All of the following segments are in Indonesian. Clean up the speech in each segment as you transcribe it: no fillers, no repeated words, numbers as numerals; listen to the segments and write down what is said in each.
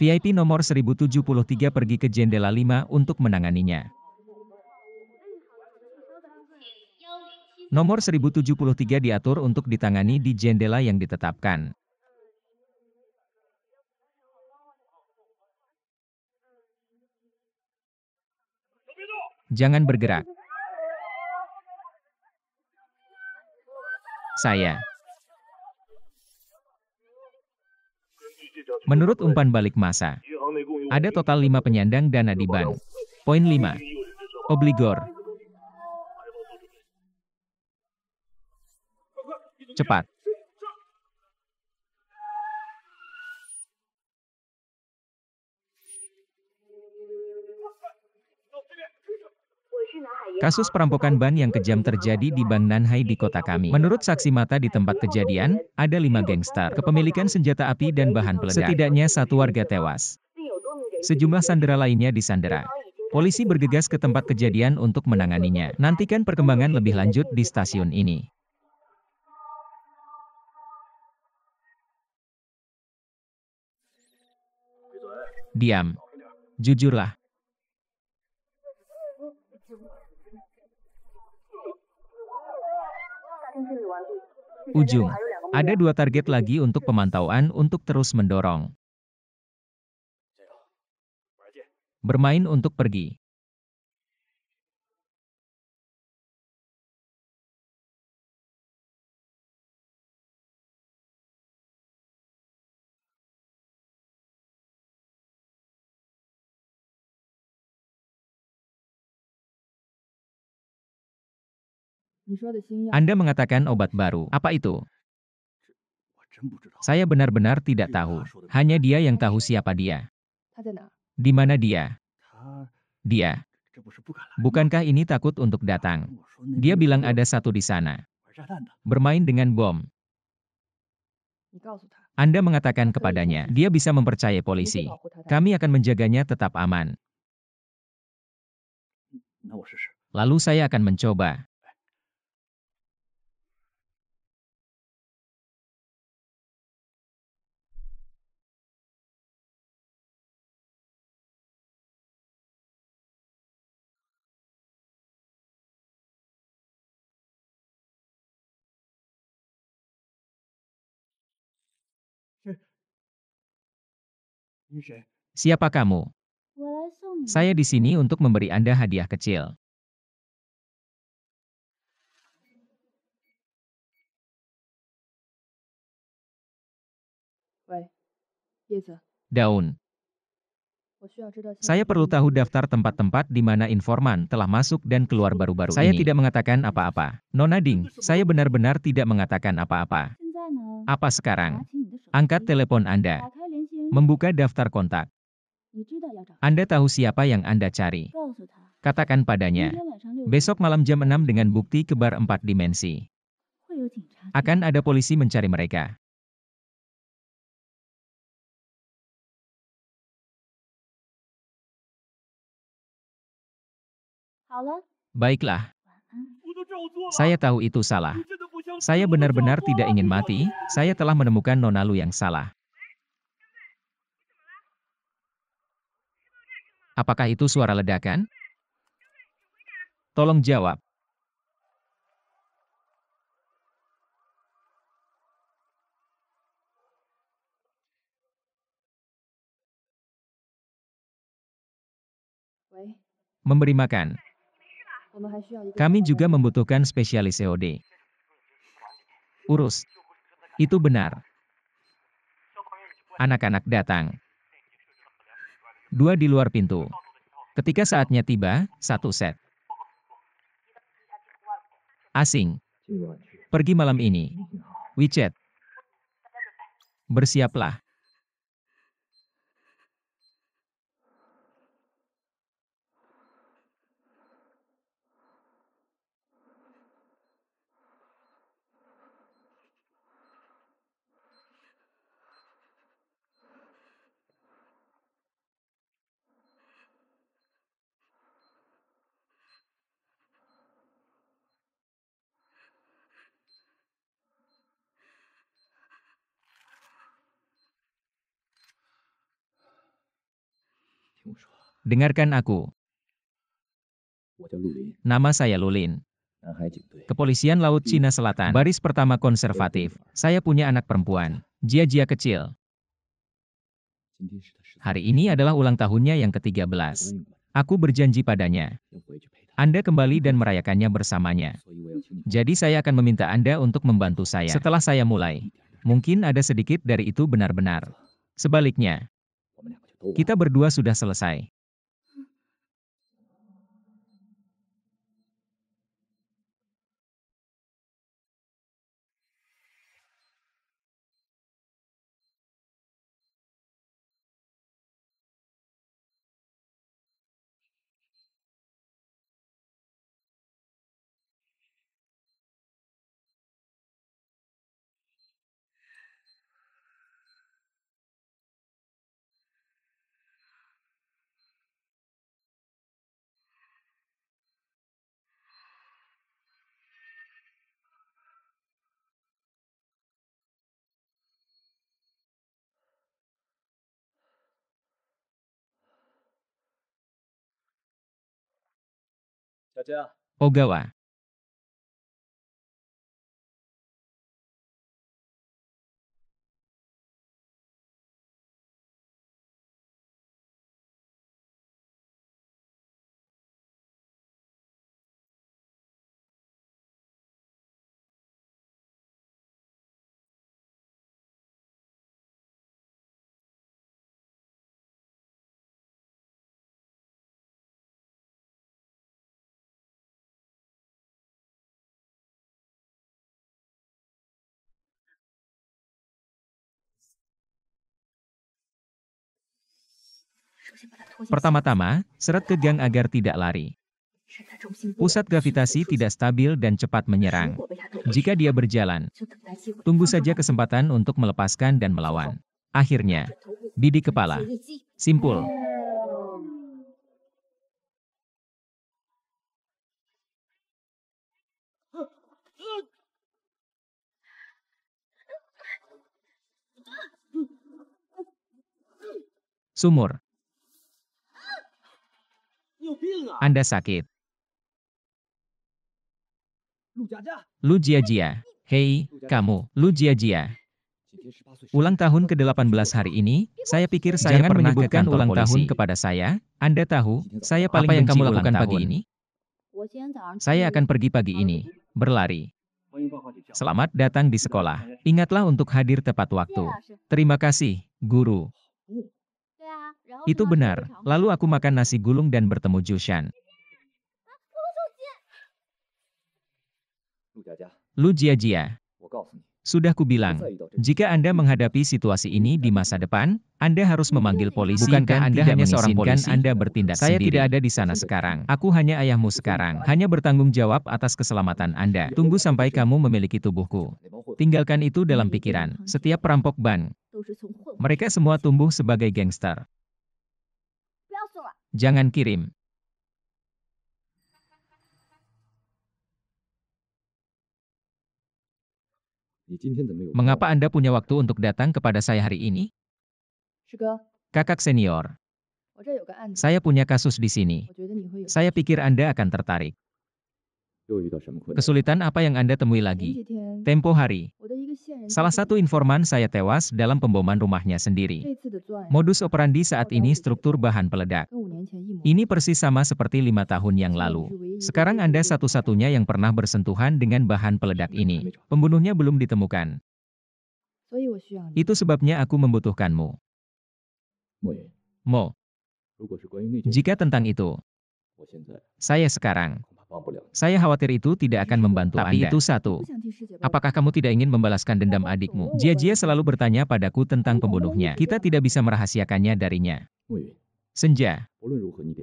VIP nomor 1073 pergi ke jendela 5 untuk menanganinya. Nomor 1073 diatur untuk ditangani di jendela yang ditetapkan. Jangan bergerak. Saya. Menurut umpan balik massa, ada total 5 penyandang dana di bank. Poin 5. Obligor. Cepat. Kasus perampokan ban yang kejam terjadi di Bank Nanhai di kota kami. Menurut saksi mata di tempat kejadian, ada 5 gangster, kepemilikan senjata api dan bahan peledak. Setidaknya 1 warga tewas. Sejumlah sandera lainnya disandera. Polisi bergegas ke tempat kejadian untuk menanganinya. Nantikan perkembangan lebih lanjut di stasiun ini. Diam. Jujurlah. Ujung. Ada 2 target lagi untuk pemantauan untuk terus mendorong. Bermain untuk pergi. Anda mengatakan obat baru. Apa itu? Saya benar-benar tidak tahu. Hanya dia yang tahu siapa dia. Di mana dia? Dia. Bukankah ini takut untuk datang? Dia bilang ada satu di sana. Bermain dengan bom. Anda mengatakan kepadanya, dia bisa mempercayai polisi. Kami akan menjaganya tetap aman. Lalu saya akan mencoba. Siapa kamu? Saya di sini untuk memberi Anda hadiah kecil. Daun. Saya perlu tahu daftar tempat-tempat di mana informan telah masuk dan keluar baru-baru ini. Saya tidak mengatakan apa-apa. Nona Ding, saya benar-benar tidak mengatakan apa-apa. Apa sekarang? Angkat telepon Anda. Membuka daftar kontak. Anda tahu siapa yang Anda cari. Katakan padanya. Besok malam jam 6 dengan bukti kebar 4 dimensi. Akan ada polisi mencari mereka. Baiklah. Saya tahu itu salah. Saya benar-benar tidak ingin mati, saya telah menemukan Nona Lu yang salah. Apakah itu suara ledakan? Tolong jawab. Memberi makan. Kami juga membutuhkan spesialis COD. Urus. Itu benar. Anak-anak datang. 2 di luar pintu. Ketika saatnya tiba, 1 set. Asing. Pergi malam ini. WeChat. Bersiaplah. Dengarkan aku. Nama saya Lulin. Kepolisian Laut Cina Selatan. Baris pertama konservatif. Saya punya anak perempuan. Jia-Jia kecil. Hari ini adalah ulang tahunnya yang ke-13. Aku berjanji padanya. Anda kembali dan merayakannya bersamanya. Jadi saya akan meminta Anda untuk membantu saya. Setelah saya mulai. Mungkin ada sedikit dari itu benar-benar. Sebaliknya. Kita berdua sudah selesai. Ogawa. Pertama-tama, seret ke gang agar tidak lari. Pusat gravitasi tidak stabil dan cepat menyerang. Jika dia berjalan, tunggu saja kesempatan untuk melepaskan dan melawan. Akhirnya, bidik kepala. Simpul. Sumur. Anda sakit. Lu Jia-Jia. Hei, kamu, Lu Jia-Jia. Ulang tahun ke-18 hari ini, saya pikir saya Jangan pernah menyebutkan ke kantor ulang polisi. tahun kepada saya. Anda tahu, saya paling Apa yang benci kamu ulang lakukan tahun. pagi ini? Saya akan pergi pagi ini. Berlari. Selamat datang di sekolah. Ingatlah untuk hadir tepat waktu. Terima kasih, guru. Itu benar. Lalu aku makan nasi gulung dan bertemu Jushan. Lu Jia-Jia. Sudah kubilang, jika Anda menghadapi situasi ini di masa depan, Anda harus memanggil polisi. Bukankah dan Anda tidak hanya seorang mengizinkan polisi? Anda bertindak Saya sendiri. tidak ada di sana sekarang. Aku hanya ayahmu sekarang. Hanya bertanggung jawab atas keselamatan Anda. Tunggu sampai kamu memiliki tubuhku. Tinggalkan itu dalam pikiran. Setiap perampok bank, mereka semua tumbuh sebagai gangster. Jangan kirim. Mengapa Anda punya waktu untuk datang kepada saya hari ini? Kakak senior, saya punya kasus di sini. Saya pikir Anda akan tertarik. Kesulitan apa yang Anda temui lagi? Tempo hari, salah satu informan saya tewas dalam pemboman rumahnya sendiri. Modus operandi saat ini struktur bahan peledak. Ini persis sama seperti 5 tahun yang lalu. Sekarang Anda satu-satunya yang pernah bersentuhan dengan bahan peledak ini. Pembunuhnya belum ditemukan. Itu sebabnya aku membutuhkanmu. Mo, jika tentang itu, saya khawatir itu tidak akan membantu Anda. Tapi itu satu. Apakah kamu tidak ingin membalaskan dendam adikmu? Jia-Jia selalu bertanya padaku tentang pembunuhnya. Kita tidak bisa merahasiakannya darinya. Senja,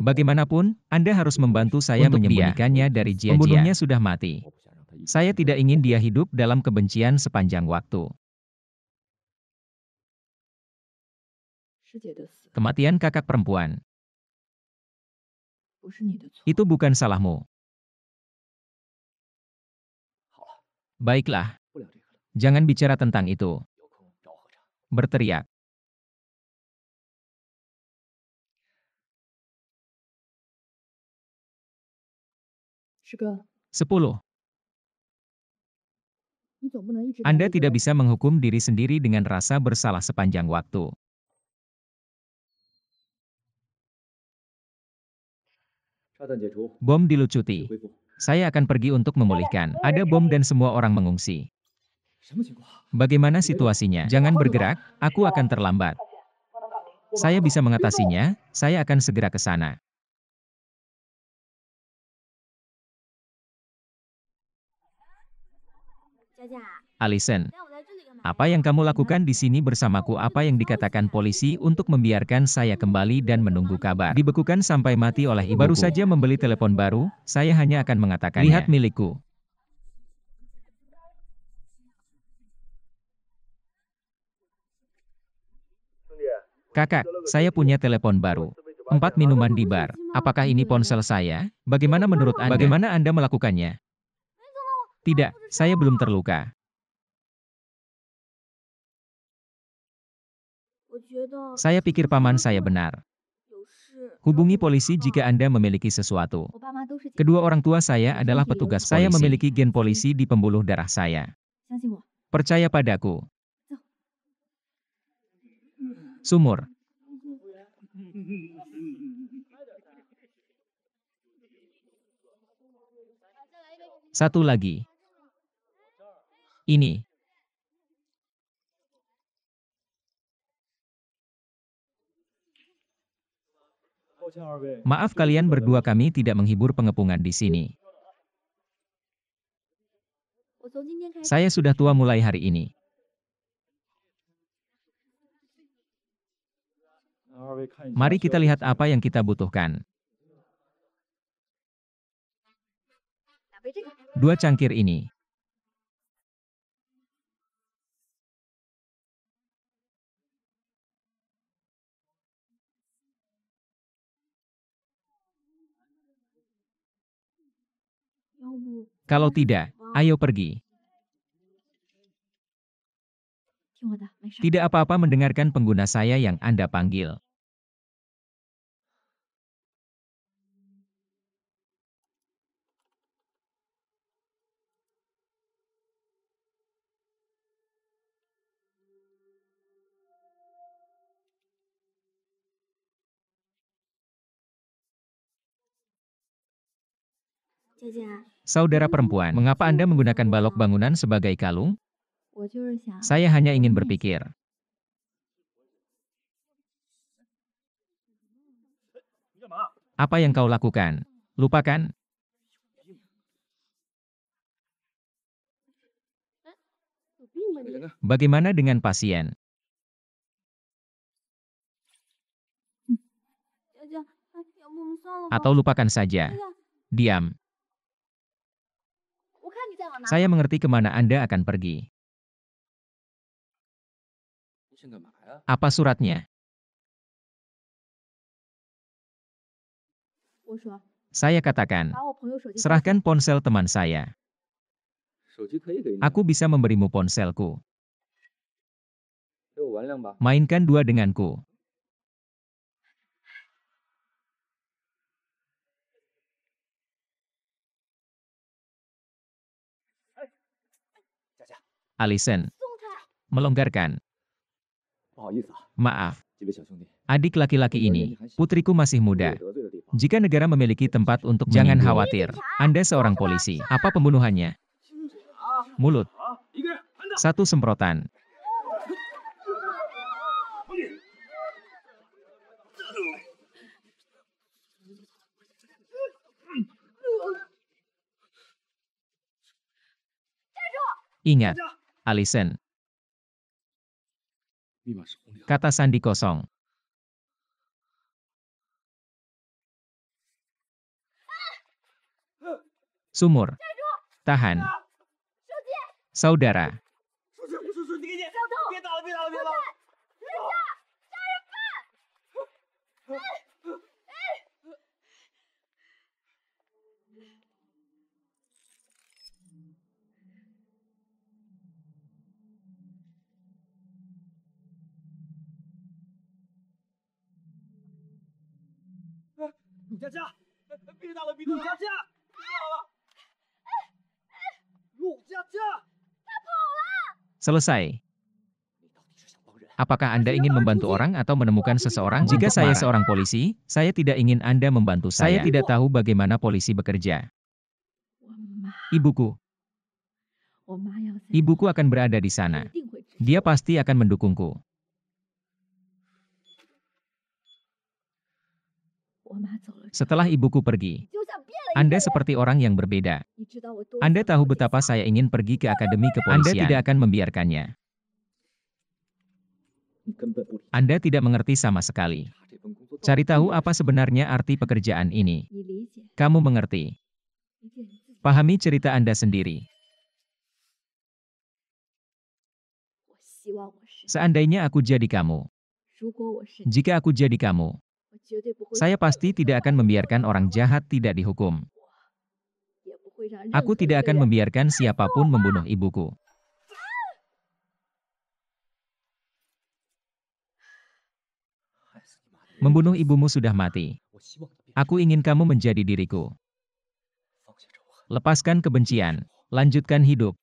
bagaimanapun, Anda harus membantu saya Untuk menyembunyikannya dari Jia-Jia. Pembunuhnya sudah mati. Saya tidak ingin dia hidup dalam kebencian sepanjang waktu. Kematian kakak perempuan. Itu bukan salahmu. Baiklah. Jangan bicara tentang itu. Berteriak. 10. Anda tidak bisa menghukum diri sendiri dengan rasa bersalah sepanjang waktu. Bom dilucuti. Saya akan pergi untuk memulihkan. Ada bom dan semua orang mengungsi. Bagaimana situasinya? Jangan bergerak, aku akan terlambat. Saya bisa mengatasinya, saya akan segera ke sana. Allison, apa yang kamu lakukan di sini bersamaku? Apa yang dikatakan polisi untuk membiarkan saya kembali dan menunggu kabar? Dibekukan sampai mati oleh ibuku. Baru saja membeli telepon baru, saya hanya akan mengatakannya. Lihat milikku. Kakak, saya punya telepon baru. 4 minuman di bar. Apakah ini ponsel saya? Bagaimana menurut Anda? Bagaimana Anda melakukannya? Tidak, saya belum terluka. Saya pikir paman saya benar. Hubungi polisi jika Anda memiliki sesuatu. Kedua orang tua saya adalah petugas polisi. Saya memiliki gen polisi di pembuluh darah saya. Percaya padaku. Sumur. Satu lagi. Ini. Maaf kalian berdua, kami tidak menghibur pengepungan di sini. Saya sudah tua mulai hari ini. Mari kita lihat apa yang kita butuhkan. 2 cangkir ini. Kalau tidak, ayo pergi. Tidak apa-apa mendengarkan pengguna saya yang Anda panggil. Saudara perempuan, mengapa Anda menggunakan balok bangunan sebagai kalung? Saya hanya ingin berpikir. Apa yang kau lakukan? Lupakan. Bagaimana dengan pasien? Atau lupakan saja. Diam. Saya mengerti kemana Anda akan pergi. Apa suratnya? Saya katakan, serahkan ponsel teman saya. Aku bisa memberimu ponselku. Mainkan 2 denganku. Allison, melonggarkan. Maaf. Adik laki-laki ini, putriku masih muda. Jika negara memiliki tempat untuk jangan khawatir. Anda seorang polisi. Apa pembunuhannya? Mulut. 1 semprotan. Ingat, Allison. Kata sandi kosong. Sumur. Tahan. Saudara. Selesai. Apakah Anda ingin membantu orang atau menemukan seseorang? Jika saya seorang polisi, saya tidak ingin Anda membantu saya. Saya tidak tahu bagaimana polisi bekerja. Ibuku. Ibuku akan berada di sana. Dia pasti akan mendukungku. Setelah ibuku pergi, Anda seperti orang yang berbeda. Anda tahu betapa saya ingin pergi ke akademi kepolisian. Anda tidak akan membiarkannya. Anda tidak mengerti sama sekali. Cari tahu apa sebenarnya arti pekerjaan ini. Kamu mengerti. Pahami cerita Anda sendiri. Seandainya aku jadi kamu. Jika aku jadi kamu, saya pasti tidak akan membiarkan orang jahat tidak dihukum. Aku tidak akan membiarkan siapapun membunuh ibuku. Membunuh ibumu sudah mati. Aku ingin kamu menjadi diriku. Lepaskan kebencian. Lanjutkan hidup.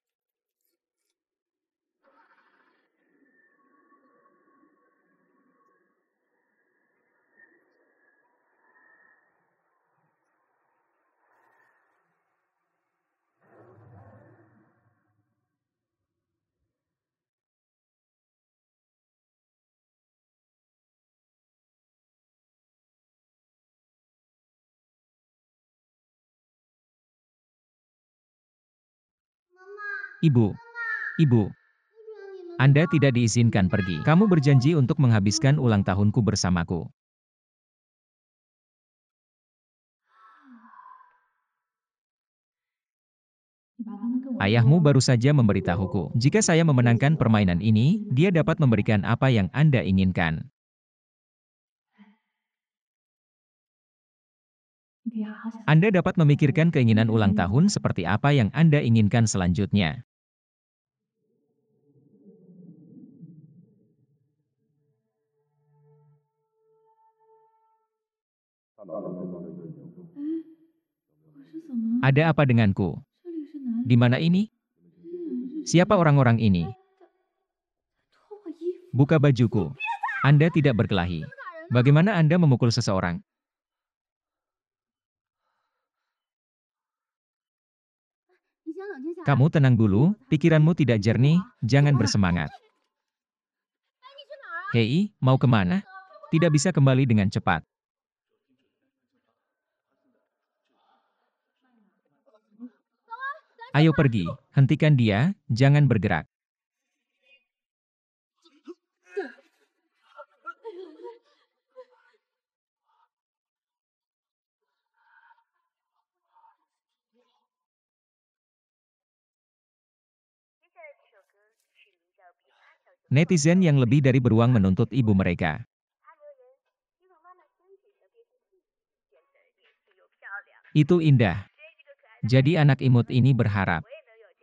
Ibu. Ibu. Anda tidak diizinkan pergi. Kamu berjanji untuk menghabiskan ulang tahunku bersamaku. Ayahmu baru saja memberitahuku. Jika saya memenangkan permainan ini, dia dapat memberikan apa yang Anda inginkan. Anda dapat memikirkan keinginan ulang tahun seperti apa yang Anda inginkan selanjutnya. Ada apa denganku? Di mana ini? Siapa orang-orang ini? Buka bajuku. Anda tidak berkelahi. Bagaimana Anda memukul seseorang? Kamu tenang dulu, pikiranmu tidak jernih, jangan bersemangat. Hei, mau kemana? Tidak bisa kembali dengan cepat. Ayo pergi, hentikan dia, jangan bergerak. Netizen yang lebih dari beruang menuntut ibu mereka. Itu indah. Jadi anak imut ini berharap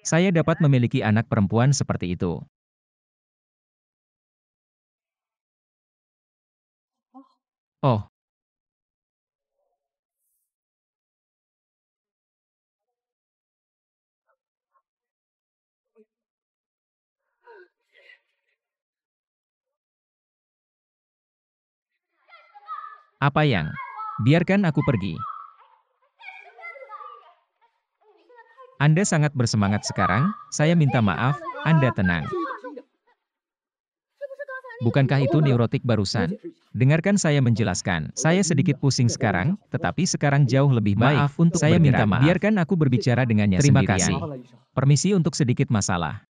saya dapat memiliki anak perempuan seperti itu. Oh, apa yang? Biarkan aku pergi. Anda sangat bersemangat sekarang, saya minta maaf, Anda tenang. Bukankah itu neurotik barusan? Dengarkan saya menjelaskan. Saya sedikit pusing sekarang, tetapi sekarang jauh lebih baik. Maaf untuk saya minta maaf. Biarkan aku berbicara dengannya sendirian. Terima kasih. Permisi untuk sedikit masalah.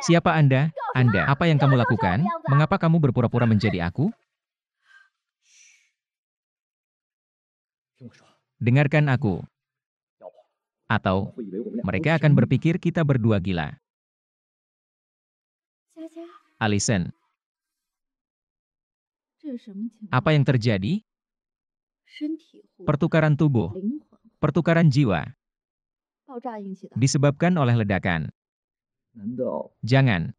Siapa Anda? Anda, apa yang kamu lakukan? Mengapa kamu berpura-pura menjadi aku? Dengarkan aku. Atau, mereka akan berpikir kita berdua gila. Allison. Apa yang terjadi? Pertukaran tubuh. Pertukaran jiwa. Disebabkan oleh ledakan. Jangan.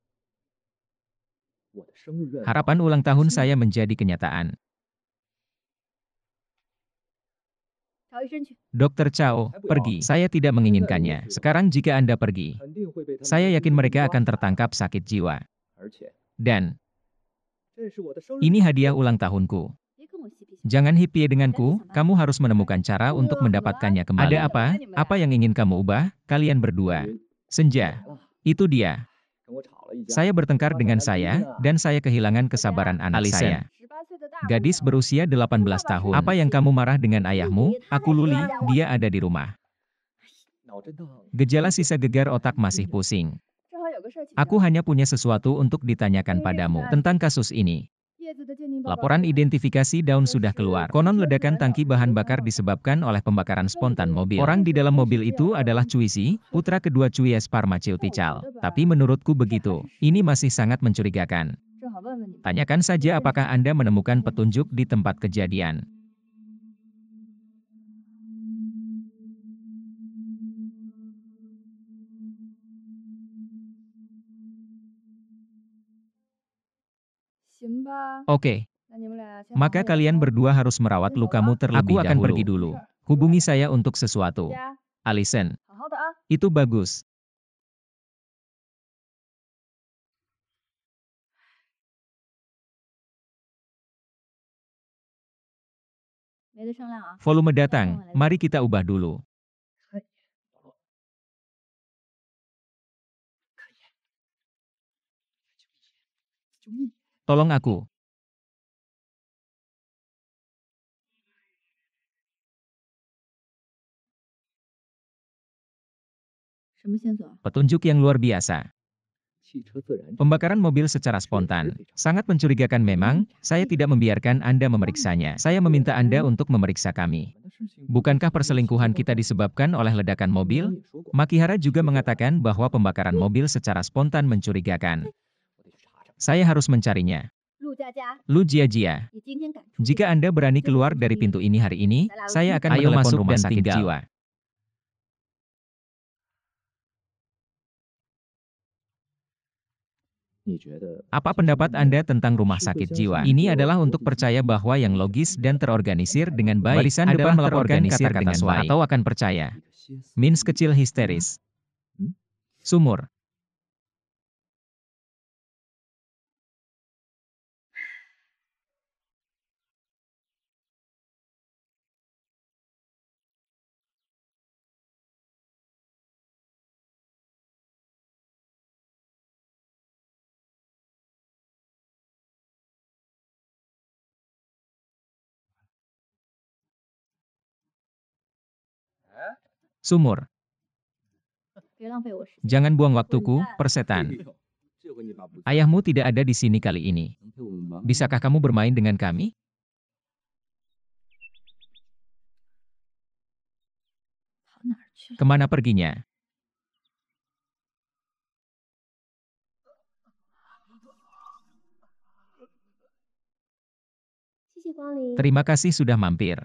Harapan ulang tahun saya menjadi kenyataan. Dokter Chao, pergi. Saya tidak menginginkannya. Sekarang jika Anda pergi, saya yakin mereka akan tertangkap sakit jiwa. Dan ini hadiah ulang tahunku. Jangan hippie denganku, kamu harus menemukan cara untuk mendapatkannya kembali. Ada apa? Apa yang ingin kamu ubah? Kalian berdua. Senja. Itu dia. Saya bertengkar dengan saya, dan saya kehilangan kesabaran anak saya. Gadis berusia 18 tahun. Apa yang kamu marah dengan ayahmu? Aku Luli, dia ada di rumah. Gejala sisa gegar otak masih pusing. Aku hanya punya sesuatu untuk ditanyakan padamu tentang kasus ini. Laporan identifikasi daun sudah keluar. Konon ledakan tangki bahan bakar disebabkan oleh pembakaran spontan mobil. Orang di dalam mobil itu adalah Cui Si, putra kedua Cui S. Pharmaceutical. Tapi menurutku begitu. Ini masih sangat mencurigakan. Tanyakan saja apakah Anda menemukan petunjuk di tempat kejadian. Oke. Maka kalian berdua harus merawat lukamu terlebih dahulu. Aku akan pergi dulu. Hubungi saya untuk sesuatu. Allison. Itu bagus. Volume datang, mari kita ubah dulu. Tolong aku. Petunjuk yang luar biasa. Pembakaran mobil secara spontan. Sangat mencurigakan memang, saya tidak membiarkan Anda memeriksanya. Saya meminta Anda untuk memeriksa kami. Bukankah perselingkuhan kita disebabkan oleh ledakan mobil? Makihara juga mengatakan bahwa pembakaran mobil secara spontan mencurigakan. Saya harus mencarinya. Lu Jia-Jia. Jika Anda berani keluar dari pintu ini hari ini, saya akan menelepon rumah sakit jiwa. Apa pendapat Anda tentang rumah sakit jiwa? Ini adalah untuk percaya bahwa yang logis dan terorganisir dengan baik barisan depan melaporkan kata-kata suara atau akan percaya. Mins kecil histeris. Sumur. Sumur. Jangan buang waktuku, persetan. Ayahmu tidak ada di sini kali ini. Bisakah kamu bermain dengan kami? Kemana perginya? Terima kasih sudah mampir.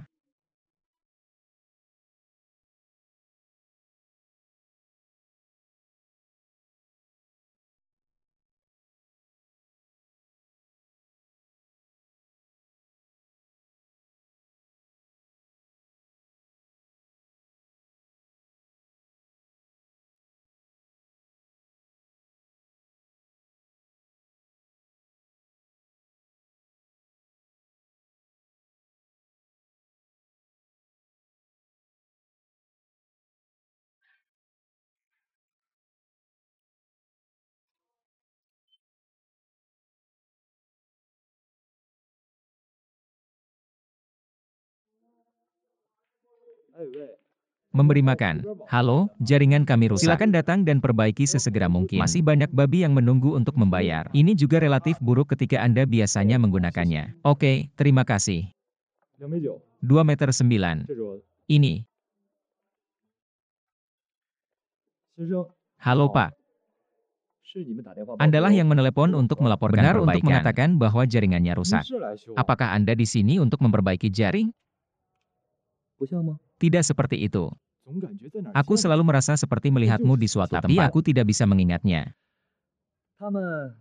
Memberi makan. Halo, jaringan kami rusak. Silakan datang dan perbaiki sesegera mungkin. Masih banyak babi yang menunggu untuk membayar. Ini juga relatif buruk ketika Anda biasanya menggunakannya. Oke, terima kasih. 2,9 meter. Ini. Halo Pak. Andalah yang menelepon untuk melaporkan benar perbaikan. Untuk mengatakan bahwa jaringannya rusak. Apakah Anda di sini untuk memperbaiki jaring? Tidak seperti itu. Aku selalu merasa seperti melihatmu di suatu tempat. Tapi aku tidak bisa mengingatnya.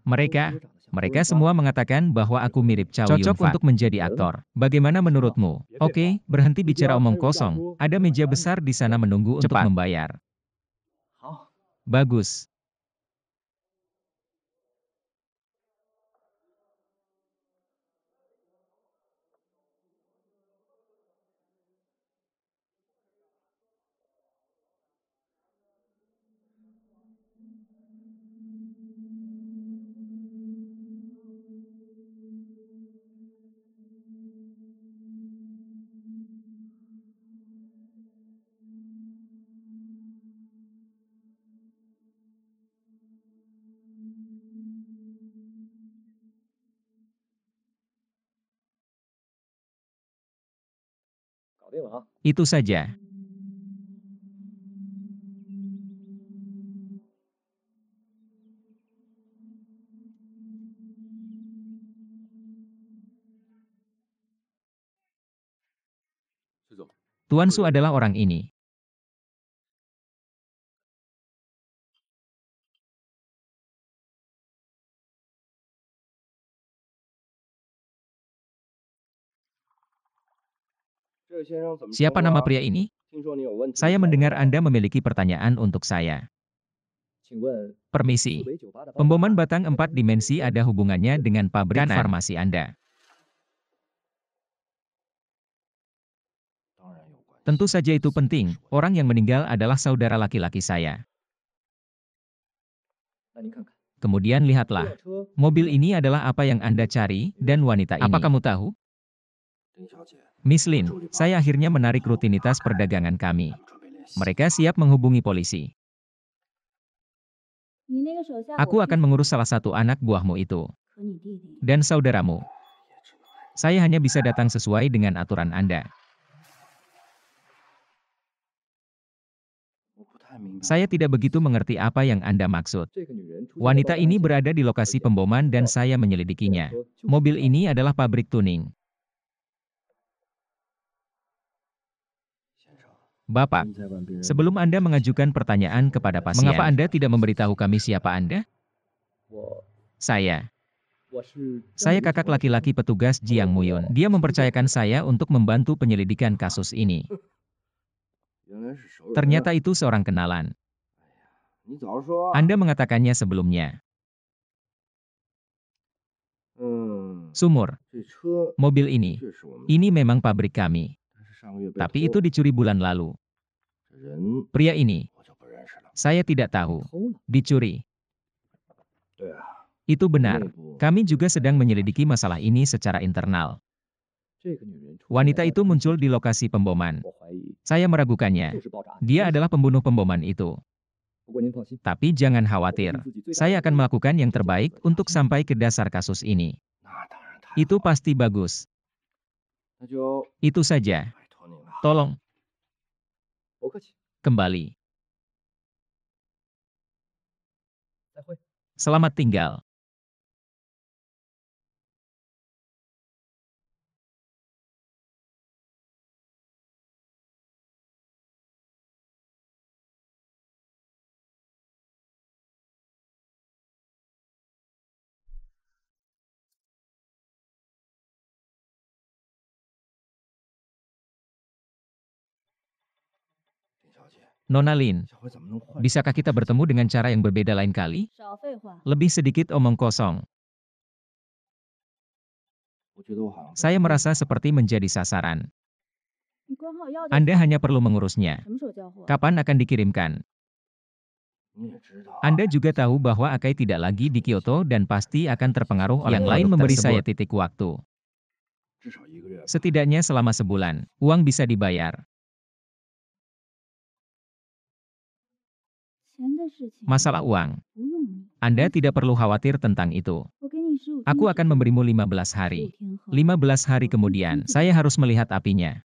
Mereka, Mereka semua mengatakan bahwa aku mirip Chow Yun-fat. Cocok untuk menjadi aktor. Bagaimana menurutmu? Oke, berhenti bicara omong kosong. Ada meja besar di sana menunggu untuk membayar. Bagus. Itu saja. Tuan Su adalah orang ini. Siapa nama pria ini? Saya mendengar Anda memiliki pertanyaan untuk saya. Permisi. Pemboman batang 4 dimensi ada hubungannya dengan pabrik farmasi Anda. Tentu saja itu penting. Orang yang meninggal adalah saudara laki-laki saya. Kemudian lihatlah. Mobil ini adalah apa yang Anda cari, dan wanita ini. Apa kamu tahu? Miss Lin, saya akhirnya menarik rutinitas perdagangan kami. Mereka siap menghubungi polisi. Aku akan mengurus salah satu anak buahmu itu. Dan saudaramu. Saya hanya bisa datang sesuai dengan aturan Anda. Saya tidak begitu mengerti apa yang Anda maksud. Wanita ini berada di lokasi pemboman dan saya menyelidikinya. Mobil ini adalah pabrik tuning. Bapak, sebelum Anda mengajukan pertanyaan kepada pasien, mengapa Anda tidak memberitahu kami siapa Anda? Saya. Saya kakak laki-laki petugas Jiang Muyun. Dia mempercayakan saya untuk membantu penyelidikan kasus ini. Ternyata itu seorang kenalan. Anda mengatakannya sebelumnya. Sumur. Mobil ini memang pabrik kami. Tapi itu dicuri bulan lalu. Pria ini, saya tidak tahu. Dicuri. Itu benar. Kami juga sedang menyelidiki masalah ini secara internal. Wanita itu muncul di lokasi pemboman. Saya meragukannya. Dia adalah pembunuh pemboman itu. Tapi jangan khawatir. Saya akan melakukan yang terbaik untuk sampai ke dasar kasus ini. Itu pasti bagus. Itu saja. Tolong. Kembali. Selamat tinggal. Nona Lin, bisakah kita bertemu dengan cara yang berbeda lain kali? Lebih sedikit omong kosong. Saya merasa seperti menjadi sasaran. Anda hanya perlu mengurusnya. Kapan akan dikirimkan? Anda juga tahu bahwa Akai tidak lagi di Kyoto dan pasti akan terpengaruh oleh yang lain memberi saya titik waktu. Setidaknya selama sebulan, uang bisa dibayar. Masalah uang. Anda tidak perlu khawatir tentang itu. Aku akan memberimu 15 hari. 15 hari kemudian, saya harus melihat apinya.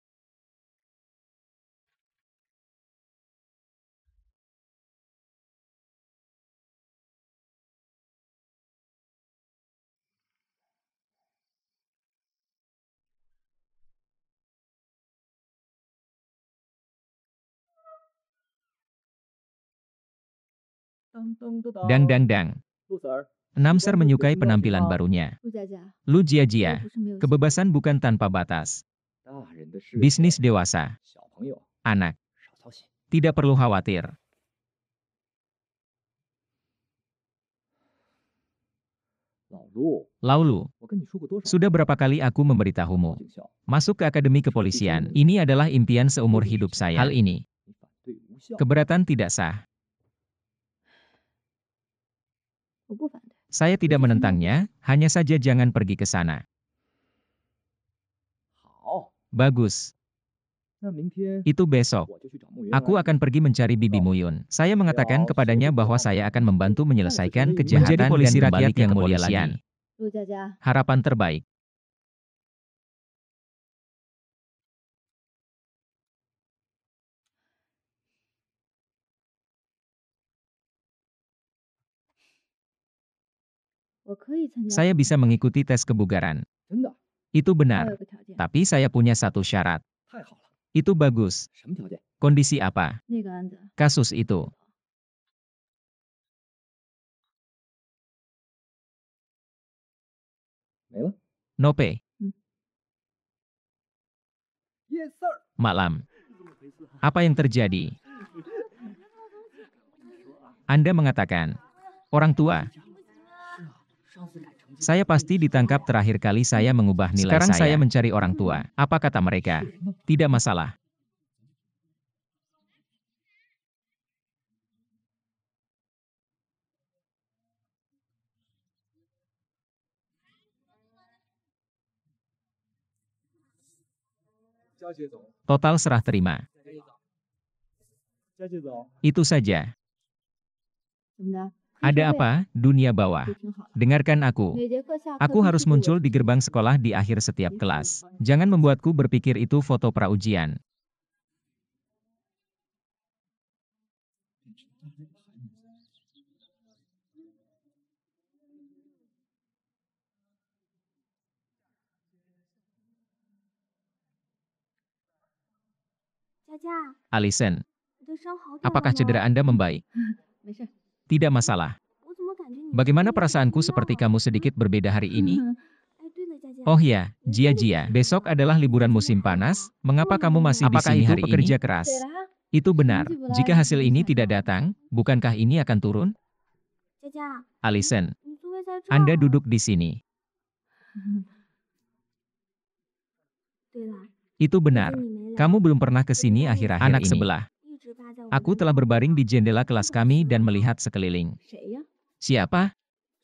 Dang dang dang. Namser menyukai penampilan barunya. 陆佳佳， Lu 这 Jia-Jia, 不是没有想 kebebasan bukan tanpa batas. 大人的事 Bisnis 情， dewasa, 小朋友 anak, 少操心。 tidak perlu khawatir. 老陆， Laulu, 我跟你说过多少 sudah berapa kali aku 次 memberitahumu? 警校， Masuk ke akademi kepolisian, ini adalah impian seumur hidup saya. Hal ini, 你反对无效， keberatan tidak sah. 我不反对。 Saya tidak menentangnya, hanya saja jangan pergi ke sana. 好， Bagus, 那明天 itu besok. 我就去找穆云 Aku 阿姨 akan pergi mencari Bibi Muyun. Saya mengatakan kepadanya bahwa saya akan membantu menyelesaikan kejahatan menjadi polisi dan rakyat kembali yang mulia lagi. 陆佳佳， Harapan terbaik. Saya bisa mengikuti tes kebugaran. 真的 Itu 我有 benar. 个条件， Tapi saya punya satu syarat. 太好了， Itu bagus. 什么条件？ Kondisi apa? 那个案子 Kasus itu. 没了。 Nope. Yes sir。 Malam. Apa yang terjadi? Anda mengatakan, orang tua. Saya pasti ditangkap terakhir kali saya mengubah nilai Sekarang saya. saya Mencari orang tua. Apa kata mereka? Tidak masalah. Total serah terima. 佳姐走。 Itu saja. 怎么的？ Ada apa? Dunia bawah. 就挺好的。 Dengarkan aku. 每节课下课 Aku 必须 harus 给我 muncul 出 di 成 gerbang 绩 sekolah di akhir setiap kelas. Jangan membuatku berpikir itu foto praujian. 佳佳， Alison, 你的伤好点了 apakah 吗？ cedera Anda membaik? 没事。 Tidak masalah. 我怎么感觉你 Bagaimana 声音有点 perasaanku 不一样 seperti 啊 kamu sedikit berbeda hari ini? 哎，对了，佳佳， Oh ya, 你这个 Jia-Jia, 是 besok 什么 adalah liburan 你 musim 现在还好 panas. Mengapa 做 kamu 什么 masih 呀 di sini hari ini? Pekerja 对 keras. 啦， Itu benar. 成绩不来 Jika 你 hasil 就 ini 下 tidak 降了。 datang, bukankah ini akan turun? 佳佳， Alison, 你座位在这儿。 Anda duduk di sini. 对了， Itu 最 benar. 近你没来， Kamu belum pernah ke 我 sini 在外面 akhir-akhir 看 Anak 你 sebelah. 一直趴在我们 Aku 的 telah 楼 berbaring 上 di jendela 看 kelas 不 kami 习 dan 惯。 melihat sekeliling. 谁呀？ Siapa?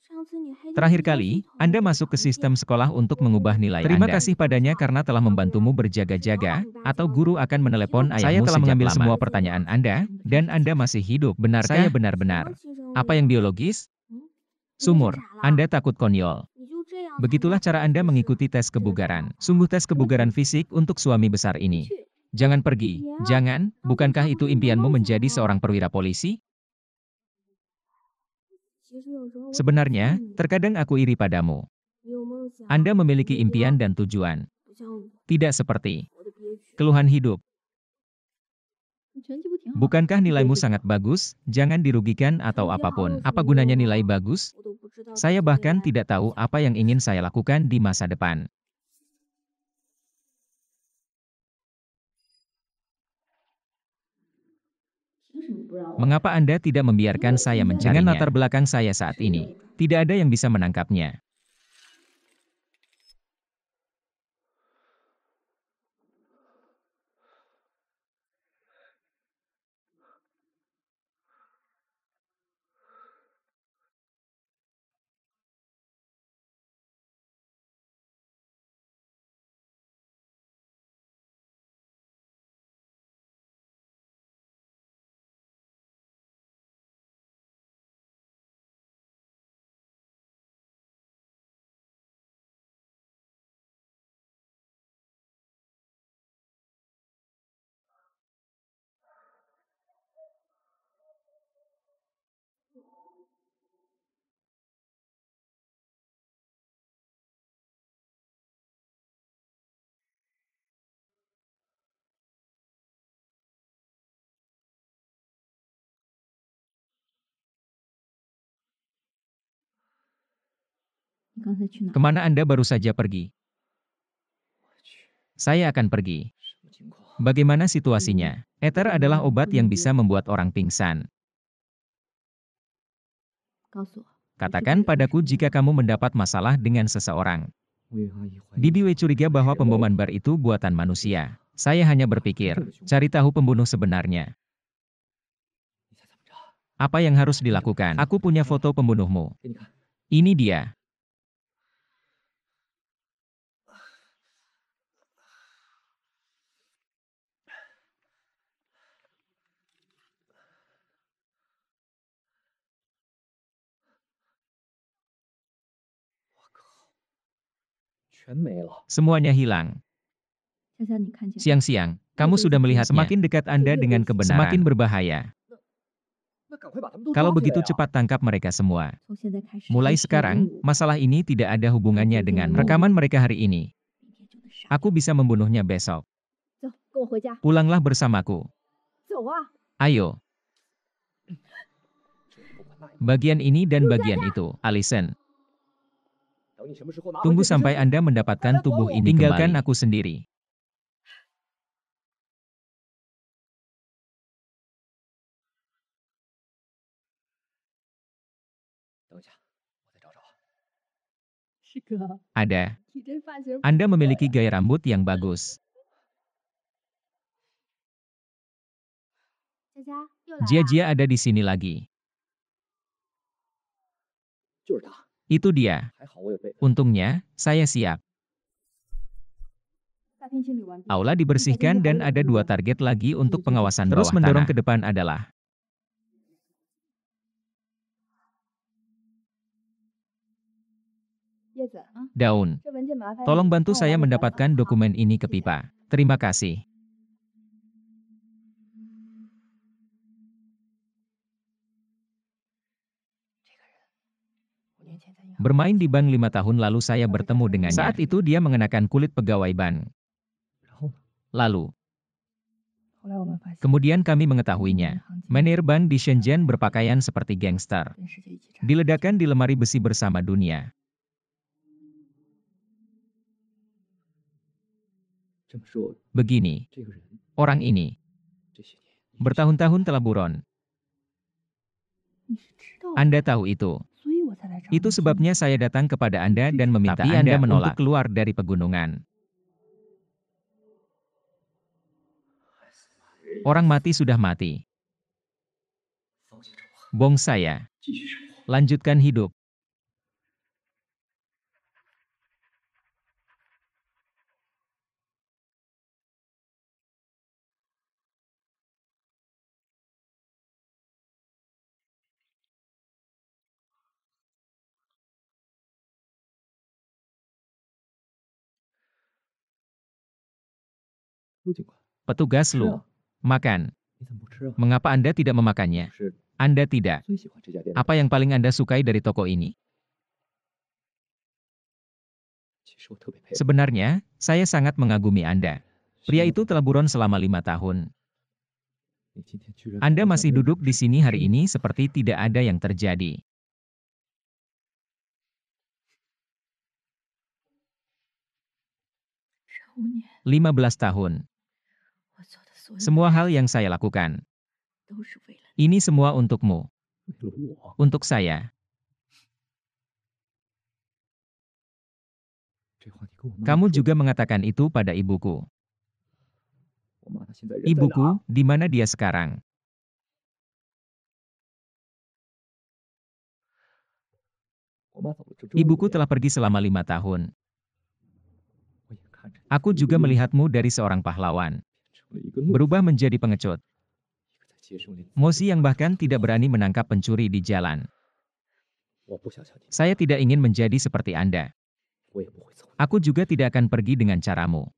上次你黑进 Terakhir 学校系 kali, 统 Anda 里 masuk ke 藏 sistem 件， sekolah untuk 我 mengubah 会 nilai Terima Anda. kasih Padanya padanya karena telah membantumu berjaga-jaga, atau guru akan menelepon Saya ayahmu telah sejak mengambil lama. semua Pertanyaan Anda, dan Anda masih hidup. Benarkah? Saya 什么 benar-benar. 亲生 Apa 的 yang 呀？ biologis? 嗯，你为啥 Sumur. 傻了？ Anda takut konyol. 你就这样参加 Begitulah 考 cara 试 Anda 是 mengikuti tes 真的 kebugaran. 好 Sungguh tes 什么 kebugaran 题？ fisik untuk suami besar 不 ini. 去。 Jangan pergi. 别啊， Jangan, 当警 bukankah 察 itu 不是你的 impianmu 梦想 menjadi 吗？ seorang perwira polisi? 其实有时候我挺羡 Sebenarnya, 慕你的， terkadang aku iri padamu. 你有梦想， Anda 有 memiliki 目标， impian dan tujuan. 不像我 Tidak seperti 活得憋屈。 keluhan hidup. 你成绩不挺好？ Bukankah 你憋 nilaimu 屈什么？ sangat bagus? Jangan dirugikan 成 atau 绩好有 apapun. 什 Apa 么 gunanya 用 nilai 啊？ bagus? 我都不知道自 Saya 己未 bahkan 来 tidak 想 tahu 什 apa 么。 yang ingin saya lakukan di masa depan. Mengapa Anda tidak membiarkan saya mencarinya? Dengan latar belakang saya saat ini, tidak ada yang bisa menangkapnya. 你刚才去哪儿？ Kemana Anda baru saja pergi? 我去， Saya akan pergi. 什么情况？ Bagaimana situasinya? Ether adalah obat yang bisa membuat orang pingsan. 告诉我。 Katakan padaku jika kamu mendapat masalah dengan seseorang. 魏阿姨怀疑 Bibi Wei curiga bahwa pemboman bar itu buatan manusia. Saya hanya berpikir, cari tahu pembunuh sebenarnya. 你猜怎么着？ Apa yang harus dilakukan? Aku punya foto pembunuhmu. 给你看， Ini dia.全没了。 Semuanya hilang. 佳佳，你看见？ Siang-siang, kamu sudah melihatnya. Semakin dekat Anda dengan kebenaran, semakin berbahaya. 那赶快把他们都 Kalau 抓起来 begitu 呀！ cepat tangkap mereka semua. 从现在开始， Mulai 这是 sekarang, 任务 masalah ini tidak ada hubungannya dengan rekaman mereka hari ini. 明天就能杀。 Aku bisa membunuhnya besok. 走，跟我回家。 Pulanglah bersamaku. 走啊！ Ayo. 不管那也 Bagian ini dan bagian itu, Allison. 等你什么时候拿回 Tunggu 这个身 sampai 子 Anda mendapatkan tubuh ini. Tinggalkan aku sendiri. 等一下，我再找找。师哥， Ada. 你这发型不 Anda 错 memiliki 呀 gaya rambut yang bagus. 佳佳又来了。 Jia ada di sini lagi. 就是他， Itu dia. 还好我有备份。 Untungnya, saya siap. 大厅清理完毕。 Aula dibersihkan dan ada 2 target lagi untuk pengawasan bawah. Terus mendorong ke depan adalah 叶子啊， daun. 这文件麻烦你。 Tolong bantu 帮我 saya 把你拿 mendapatkan 好 dokumen ini ke 谢谢 pipa. Terima kasih. 5年前在银行 Bermain di bank 5 tahun lalu saya bertemu dengannya. Saat itu dia mengenakan kulit pegawai bank. 然后呢？ Lalu, 后来我们发现， kemudian kami mengetahuinya. Manajer bank di Shenzhen berpakaian seperti gangster. 跟世界一起炸。 Diledakkan di lemari besi bersama dunia. 这么说， Begini, 这个人 orang ini 这些年 bertahun-tahun telah buron. 你是知道， Anda tahu itu. 所以我才来找你。 Itu sebabnya saya datang kepada Anda dan meminta Anda menolak untuk keluar dari pegunungan. Orang mati sudah mati. 放弃生活， Bong saya. 继续生活。 Lanjutkan hidup.陆警官， Petugas 是 Lu. 啊， Makan. 你怎么不吃啊？ Mengapa Anda tidak memakannya? 是 Anda tidak. 最喜欢这家店。 Apa yang paling Anda sukai dari toko ini? 其实我特别佩服。 Sebenarnya, saya sangat mengagumi Anda. Pria itu telah buron selama 5 tahun. 你今天居然 Anda 把我 masih 想认 duduk 成 di 是 sini hari 真的 ini seperti tidak ada yang terjadi.5年， 15 tahun. 我做的所有 Semua hal yang saya lakukan. 都是为了 Ini semua untukmu. 为了我， Untuk saya. 这话你跟我妈妈 Kamu 说 juga mengatakan itu pada ibuku. 我妈她现在人在哪？ Ibuku, di mana dia sekarang? 我妈走了这么多 Ibuku 年 telah pergi selama 5 tahun. 我也看着你 Aku 从一个 juga 英雄 melihatmu dari seorang pahlawan. 成了一个懦夫， Berubah menjadi pengecut. 一个在街上连 Mosi yang bahkan tidak berani menangkap pencuri di jalan. 我不想像你， Saya tidak ingin menjadi seperti Anda. 我也不会走。 Aku juga tidak akan pergi dengan caramu.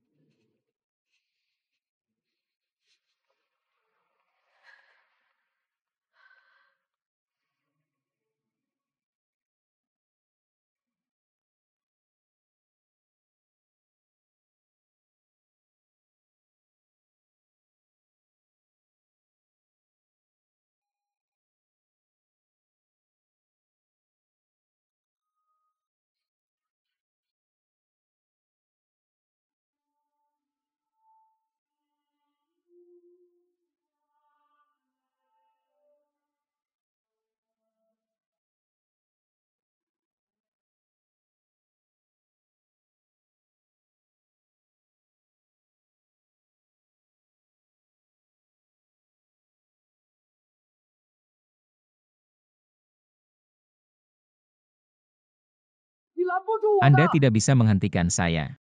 Anda tidak bisa menghentikan saya.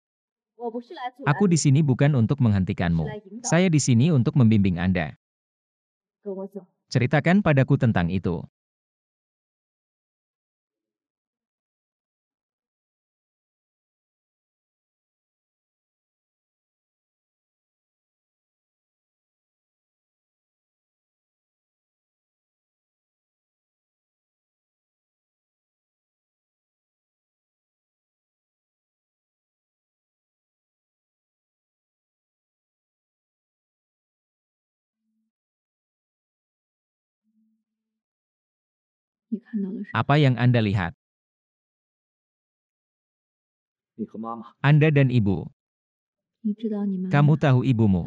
Aku di sini bukan untuk menghentikanmu. Saya di sini untuk membimbing Anda. Ceritakan padaku tentang itu. Apa yang Anda lihat? 你和妈妈 Anda dan ibu. Kamu tahu ibumu.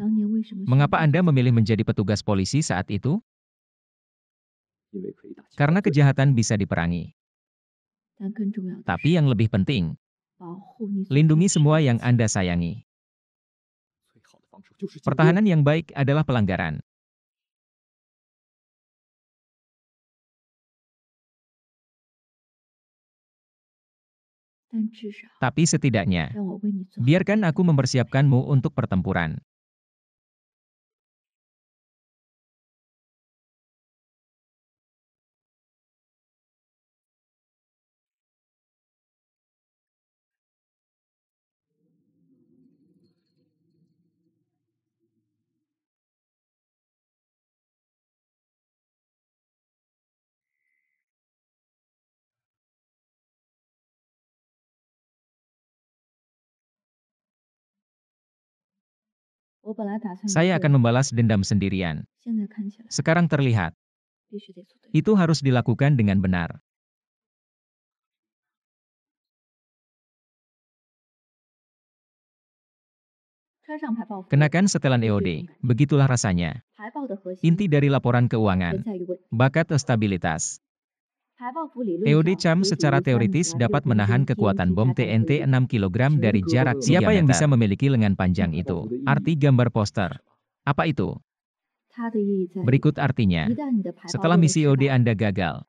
Mengapa Anda memilih menjadi petugas polisi saat itu? 因为可以打击 Karena 犯罪， kejahatan bisa diperangi. Tapi yang lebih penting, lindungi semua yang Anda sayangi. 最好的防守就是进攻。 Pertahanan yang baik adalah pelanggaran. Tapi setidaknya, biarkan aku mempersiapkanmu untuk pertempuran. Saya akan membalas dendam sendirian. Sekarang terlihat, itu harus dilakukan dengan benar. Kenakan setelan EOD, begitulah rasanya. Inti dari laporan keuangan, bakat stabilitas. EOD CAM secara teoritis dapat menahan kekuatan bom TNT 6 kg dari jarak 3 meter. Siapa yang bisa memiliki lengan panjang itu? Arti gambar poster. Apa itu? Berikut artinya. Setelah misi EOD Anda gagal,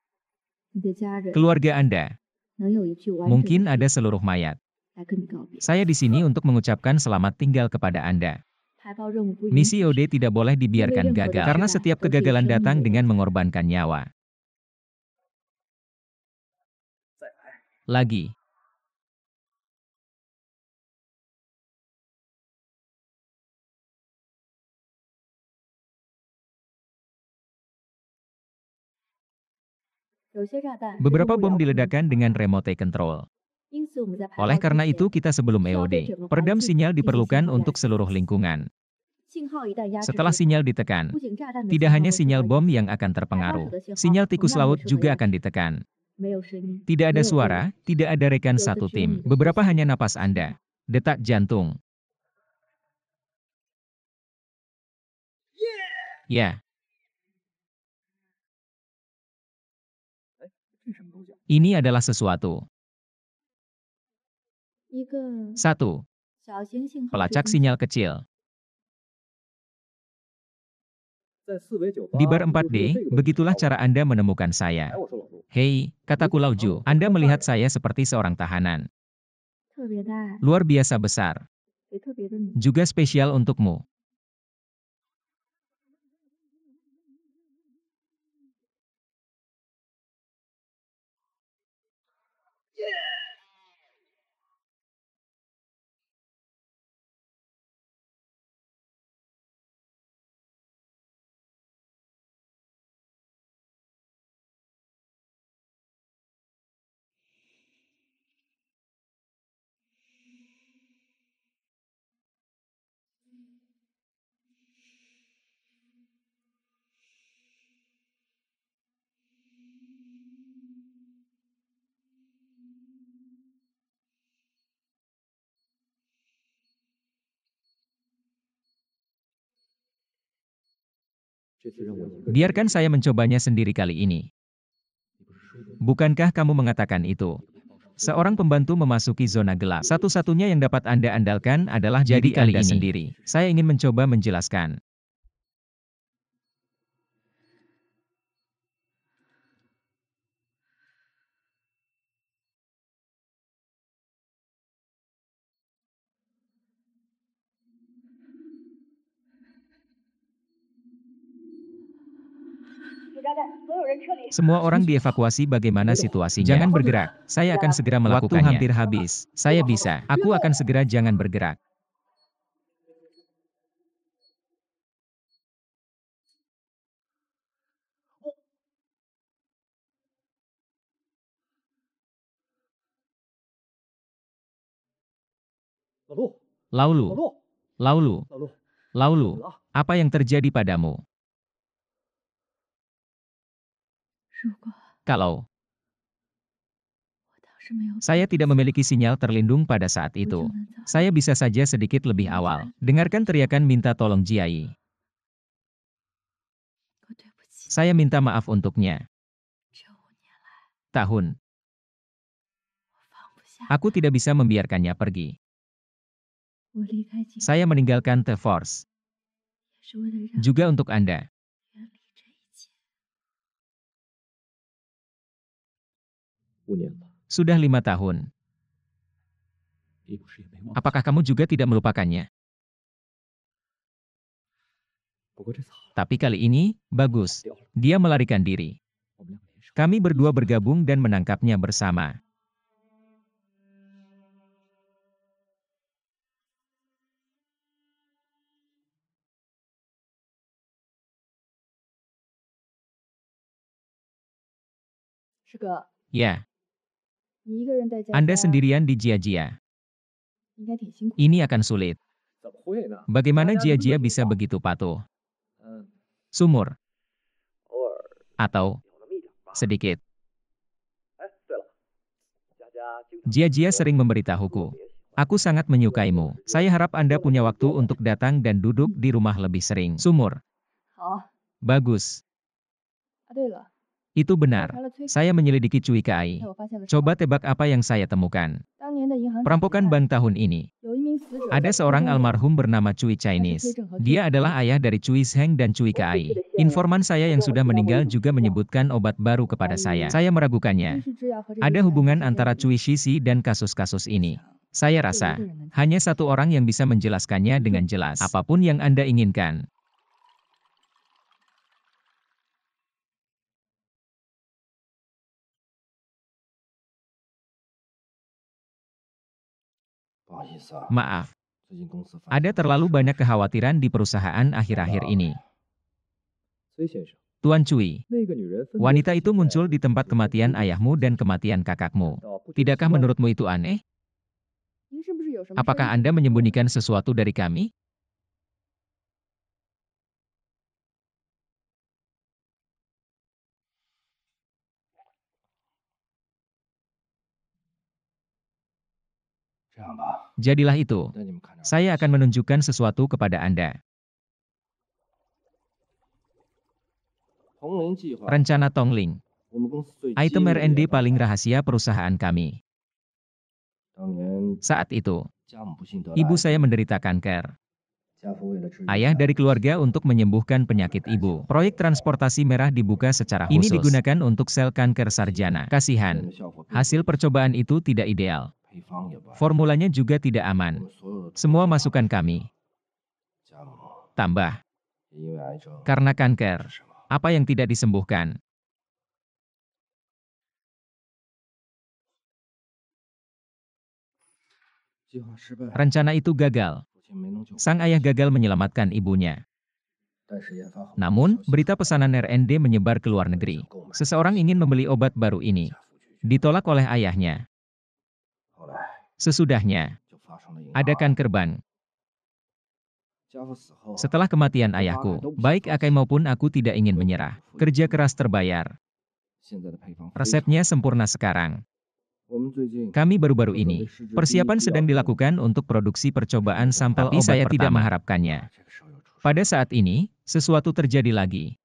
keluarga Anda, mungkin ada seluruh mayat. Saya di sini untuk mengucapkan selamat tinggal kepada Anda. Misi EOD tidak boleh dibiarkan gagal, karena setiap kegagalan datang dengan mengorbankan nyawa. Lagi. Beberapa bom diledakkan dengan remote control. Oleh karena itu kita sebelum EOD, peredam sinyal diperlukan untuk seluruh lingkungan. Setelah sinyal ditekan, tidak hanya sinyal bom yang akan terpengaruh, sinyal tikus laut juga akan ditekan. Tidak ada suara, tidak ada rekan satu tim, beberapa hanya napas Anda, detak jantung. Ya. Ini adalah sesuatu. 1. Pelacak sinyal kecil. 在四维酒吧 Di bar 有一个 4D, 这个 begitulah 套 cara Anda menemukan saya. 哎，我说老卢， Hei, kataku Lauju, Anda melihat saya seperti seorang tahanan. Luar biasa besar. Juga spesial untukmu. Biarkan saya mencobanya sendiri kali ini. Bukankah kamu mengatakan itu? Seorang pembantu memasuki zona gelap. Satu-satunya yang dapat Anda andalkan adalah jadi Anda sendiri. Saya ingin mencoba menjelaskan. Semua orang dievakuasi. Bagaimana situasinya? Jangan bergerak. Saya akan segera melakukannya. Waktu hampir habis. Saya bisa. Aku akan segera. Jangan bergerak. Laulu. Laulu. Laulu. Apa yang terjadi padamu? Kalau saya tidak memiliki sinyal terlindung pada saat itu, saya bisa saja sedikit lebih awal. Dengarkan teriakan minta tolong Jiai. Saya minta maaf untuknya. Tahun. Aku tidak bisa membiarkannya pergi. Saya meninggalkan The Force. Juga untuk Anda. Sudah 5 tahun. Apakah kamu juga tidak melupakannya? Tapi kali ini, bagus. Dia melarikan diri. Kami berdua bergabung dan menangkapnya bersama. Ya. Anda sendirian di Jia-Jia. Ini akan sulit. Bagaimana Jia-Jia bisa begitu patuh? Sumur. Atau sedikit. Jia-Jia sering memberitahuku. Aku sangat menyukaimu. Saya harap Anda punya waktu untuk datang dan duduk di rumah lebih sering. Sumur. Bagus. Itu benar. Saya menyelidiki Cui Kai. Coba tebak apa yang saya temukan. Perampokan bank tahun ini. Ada seorang almarhum bernama Cui Chinese. Dia adalah ayah dari Cui Sheng dan Cui Kai. Informan saya yang sudah meninggal juga menyebutkan obat baru kepada saya. Saya meragukannya. Ada hubungan antara Cui Shixi dan kasus-kasus ini. Saya rasa, hanya satu orang yang bisa menjelaskannya dengan jelas. Apapun yang Anda inginkan. Maaf. Ada terlalu banyak kekhawatiran di perusahaan akhir-akhir ini. Tuan Cui, wanita itu muncul di tempat kematian ayahmu dan kematian kakakmu. Tidakkah menurutmu itu aneh? Apakah Anda menyembunyikan sesuatu dari kami? Jadilah itu. Saya akan menunjukkan sesuatu kepada Anda. Rencana Tongling. Item R&D paling rahasia perusahaan kami. Saat itu, ibu saya menderita kanker. Ayah dari keluarga untuk menyembuhkan penyakit ibu. Proyek transportasi merah dibuka secara khusus. Ini digunakan untuk sel kanker sarjana. Kasihan. Hasil percobaan itu tidak ideal. Formulanya juga tidak aman. Semua masukan kami. Tambah. Karena kanker. Apa yang tidak disembuhkan? Rencana itu gagal. Sang ayah gagal menyelamatkan ibunya. Namun, berita pesanan R&D menyebar ke luar negeri. Seseorang ingin membeli obat baru ini. Ditolak oleh ayahnya. Sesudahnya, ada kanker bank. Setelah kematian ayahku, baik Akai maupun aku tidak ingin menyerah. Kerja keras terbayar. Resepnya sempurna sekarang. Kami baru-baru ini, persiapan sedang dilakukan untuk produksi percobaan sampel obat saya tidak mengharapkannya. Pada saat ini, sesuatu terjadi lagi.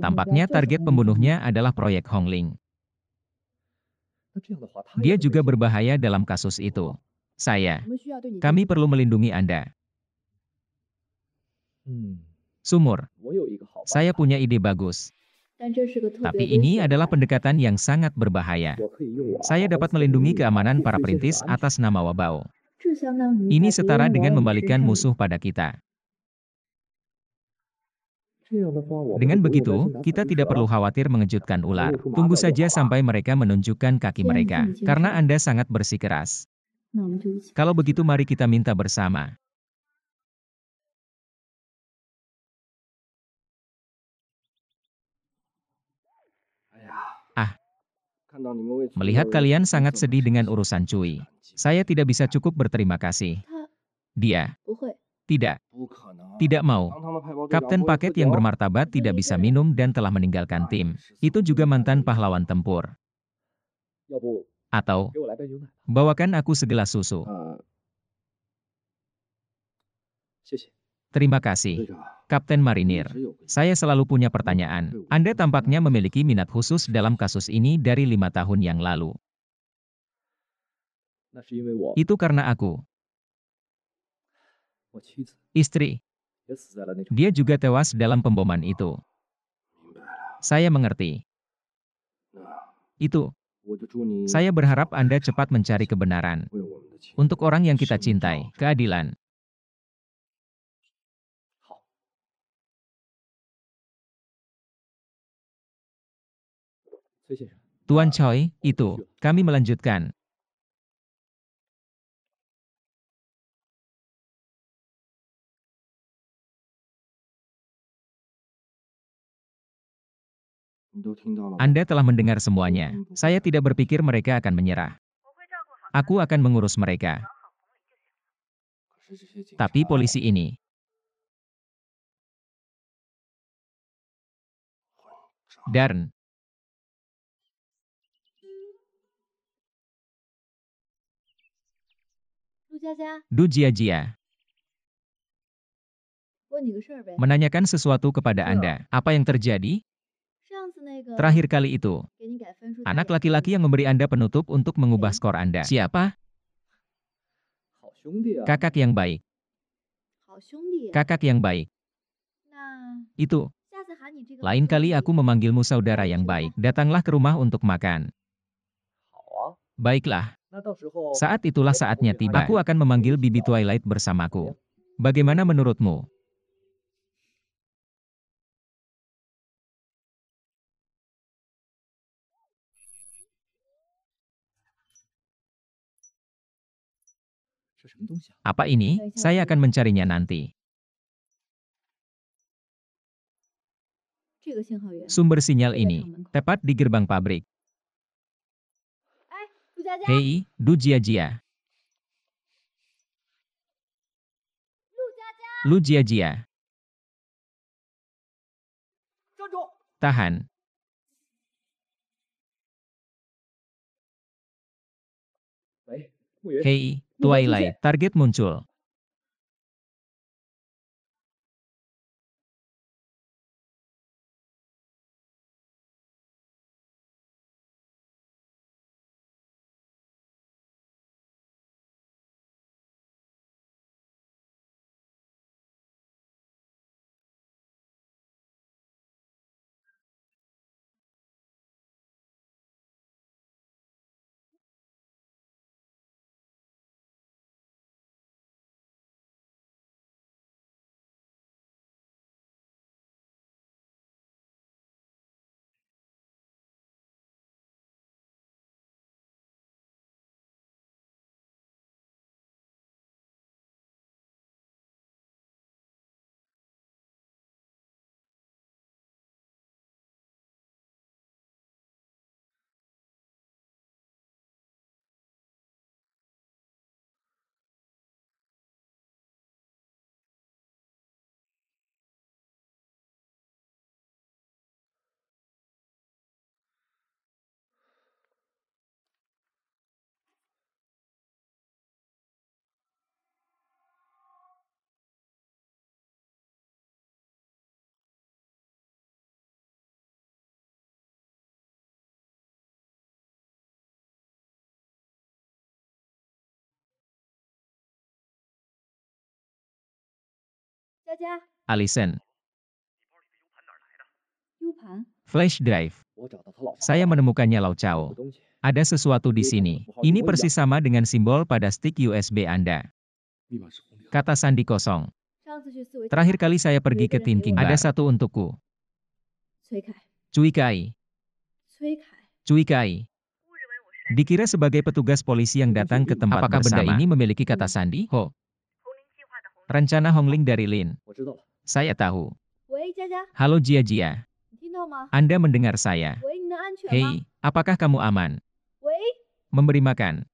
Tampaknya target pembunuhnya adalah proyek Hongling. Dia juga berbahaya dalam kasus itu. Kami perlu melindungi Anda. Sumur. Saya punya ide bagus. Tapi ini adalah pendekatan yang sangat berbahaya. Saya dapat melindungi keamanan para perintis atas nama Wabao. Ini setara dengan membalikkan musuh pada kita. Dengan begitu, kita tidak perlu khawatir mengejutkan ular. Tunggu saja sampai mereka menunjukkan kaki mereka, karena Anda sangat bersikeras. 那我们就一起。 Kalau begitu mari kita minta bersama. Ah, melihat kalian sangat sedih dengan urusan Cui. Saya tidak bisa cukup berterima kasih. 他 Dia 不会， tidak mau. Kapten paket yang bermartabat tidak bisa minum dan telah meninggalkan tim. Itu juga mantan pahlawan tempur. 要不 Atau, 给我来杯牛奶吧。 bawakan aku segelas susu. 谢谢。 Terima kasih, Kapten Marinir. Saya selalu punya pertanyaan. Anda tampaknya memiliki minat khusus dalam kasus ini dari 5 tahun yang lalu. 那是因为我 Itu karena aku, 我妻子 istri, 也死在了那场。 dia juga tewas dalam pemboman itu. Saya mengerti. Itu, 我就祝你 saya berharap Anda cepat mencari kebenaran. 为我们的情 Untuk orang yang kita cintai, keadilan. 好。崔先生， Tuan Choi, itu, kami melanjutkan. Anda telah mendengar semuanya. Saya tidak berpikir mereka akan menyerah. Aku akan mengurus mereka. Tapi polisi ini, ，Darn, 陆佳佳， Du Jia-Jia, 问你个事儿呗。 menanyakan sesuatu kepada Anda. Apa yang terjadi? 上次那个 Terakhir kali itu, 给你改分数， anak laki-laki yang memberi Anda penutup untuk mengubah skor Anda. Siapa? 好兄弟啊！ Kakak yang baik. 好兄弟。 Kakak yang baik. 那 Itu, 下次喊你这个 lain kali aku memanggilmu saudara yang baik. Datanglah ke rumah untuk makan. 好啊， Baiklah, 那到时候 saat itulah saatnya tiba. Aku akan memanggil Bibi Twilight bersamaku. Bagaimana menurutmu? Apa ini? Saya akan mencarinya nanti. 这个信号源。 Sumber sinyal ini, tepat di gerbang pabrik. 哎，陆佳佳， Hei, Du Jia-Jia. 陆佳佳， Lu Jia-Jia. 站住！ Tahan. 喂，木云， Hei, Twilight. Target muncul. 佳佳 Alison. ，U 盘， Flash drive. 我找到他老婆 Saya menemukannya Lao 的 Chao. 东西， Ada sesuatu di sini. Ini persis sama dengan simbol pada stick USB Anda. 密码是红点。 Kata sandi kosong. 稍上次去四维。 Terakhir kali saya pergi ke Thinking Bar. Ada satu untukku. 崔凯， Cui Kai. 崔凯， Cui Kai. Dikira sebagai petugas polisi yang datang ke tempat Apakah bersama. benda ini memiliki kata sandi? Ho. Rencana Hongling dari Lin. 我知道了。 Saya tahu. 喂，佳佳， Halo Jia Jia. 你听到吗？ Anda mendengar saya. 喂，你能安全吗？ Hei, apakah kamu aman? 喂， Memberi makan.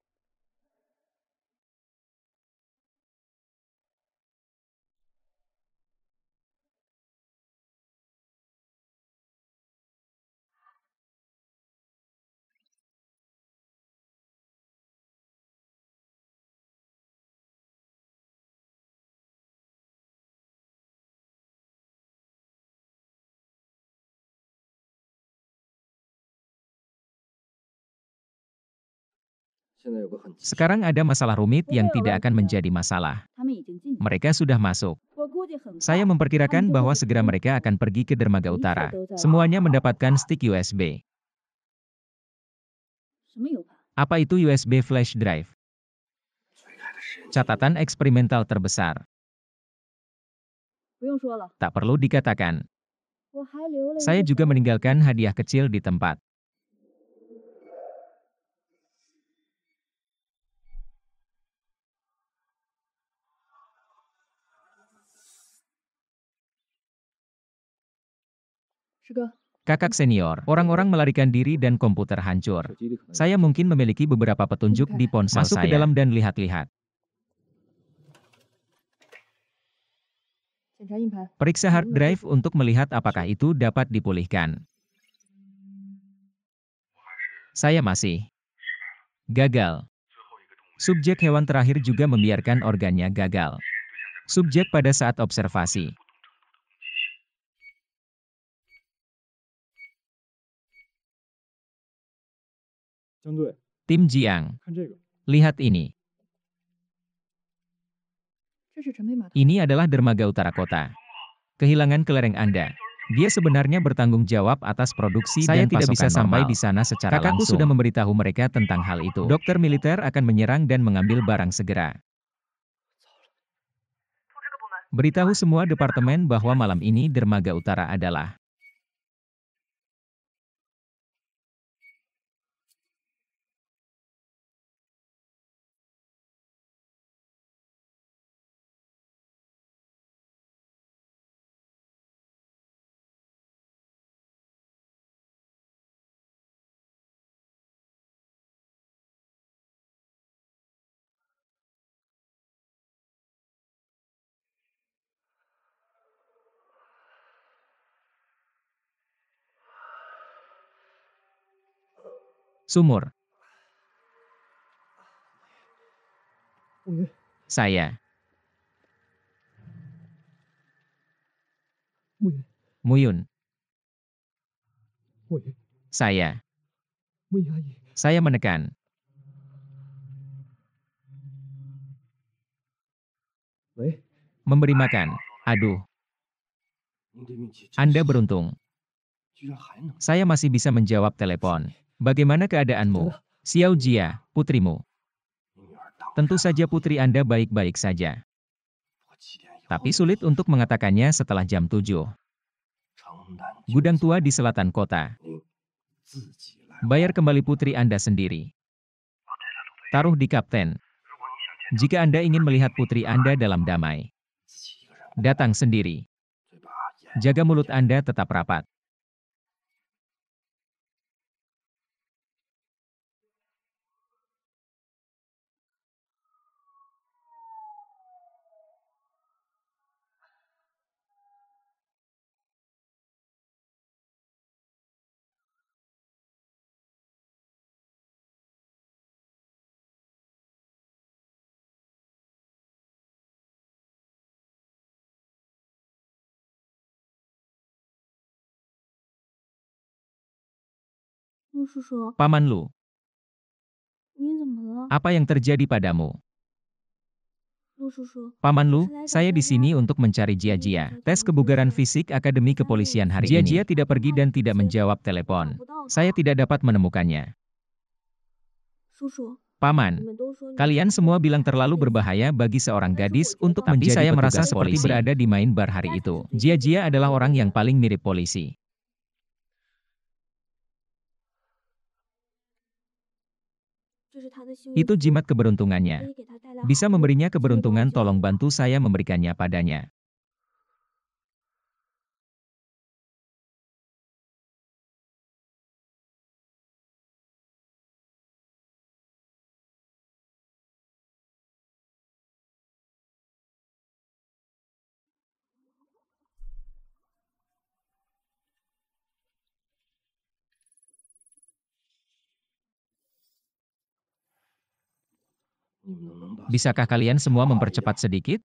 Sekarang ada masalah rumit yang tidak akan menjadi masalah. 他们已经进去。 Mereka sudah masuk. 我估计很快。 Saya memperkirakan bahwa segera mereka akan pergi ke dermaga utara. Semuanya mendapatkan stick USB. 什么 U 盘？ Apa itu USB flash drive? Catatan eksperimental terbesar. 不用说了， Tak perlu dikatakan. 我还留了一个 Saya juga 小 meninggalkan hadiah kecil di tempat. Kakak senior, orang-orang melarikan diri dan komputer hancur. 手机里可能 Saya mungkin memiliki beberapa petunjuk di ponsel Masuk saya. ke dalam dan lihat-lihat. 检查硬盘。 Periksa hard drive untuk melihat apakah itu dapat dipulihkan. Saya masih gagal. Subjek hewan terakhir juga membiarkan organnya gagal. Subjek pada saat observasi. Tim Jiang, 看这个， lihat ini. 这是陈佩码头。 Ini adalah dermaga utara kota. Kehilangan kelereng Anda. Dia sebenarnya bertanggung jawab atas produksi Saya dan tidak pasokan bisa sampai normal. di sana secara Kakakku langsung. sudah memberitahu mereka tentang hal itu. Dokter militer akan menyerang dan mengambil barang segera. Beritahu semua departemen bahwa malam ini dermaga utara adalah sumur. 木云， Saya, 木云， Muyun. 木云， Saya. 木云阿姨， Saya menekan. 喂， Memberi makan. Aduh, 您这运气真 Anda 是 beruntung. 居然还能 Saya masih bisa menjawab telepon. Bagaimana keadaanmu? Xiao Jia, putrimu. 你女儿当 Tentu saja putri Anda baik-baik saja. 我7点以后 Tapi sulit untuk mengatakannya setelah jam 7. 城南 Gudang tua di selatan kota. 您自己来。 Bayar kembali putri Anda sendiri. Taruh di kapten. Jika Anda ingin melihat putri Anda dalam damai, 自己一个人， datang sendiri. 嘴巴严。 Jaga mulut Anda tetap rapat. “陆叔叔， Paman Lu, 您怎么了？ apa yang terjadi padamu? 陆叔叔， Paman Lu, saya di sini untuk mencari Jia Jia. Tes kebugaran fisik Akademi Kepolisian hari ini. Jia Jia tidak pergi dan tidak menjawab telepon. 找不到他 Saya tidak dapat menemukannya. 叔叔， Paman, 你们都说你 kalian 是 semua 自 bilang 杀 terlalu 类型 berbahaya bagi seorang gadis untuk Tapi menjadi saya merasa merasa seperti seperti berada di main bar hari itu. Jia adalah orang yang paling mirip polisi. 这是他的幸运 Itu 符， jimat 可 keberuntungannya. 以给他带来 Bisa 好运， memberinya 请你帮我 keberuntungan, 解 tolong 锁它。 bantu saya memberikannya padanya. Bisakah kalian semua mempercepat sedikit?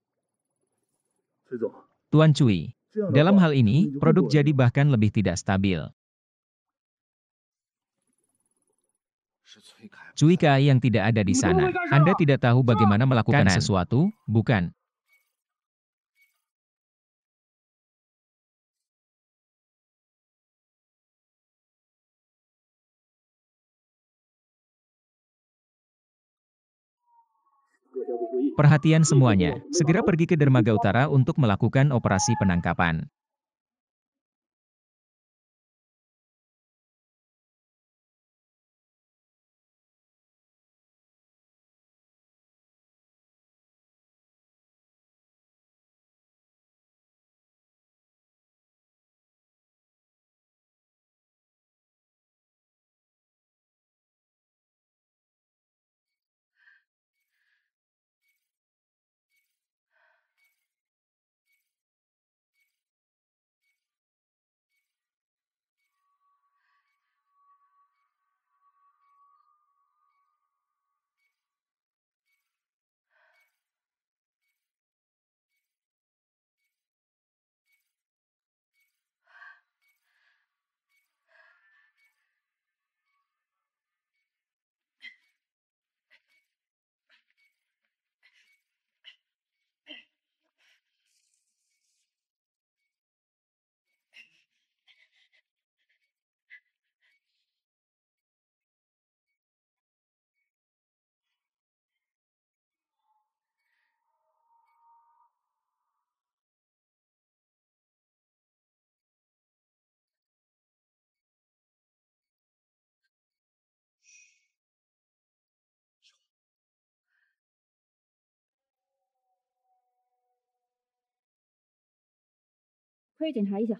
崔总， Tuan Cui, dalam hal ini, produk jadi bahkan lebih tidak stabil. 是崔凯。 Cui Kai yang tidak ada di sana. Anda tidak tahu bagaimana melakukan sesuatu, bukan? Perhatian semuanya, segera pergi ke dermaga utara untuk melakukan operasi penangkapan.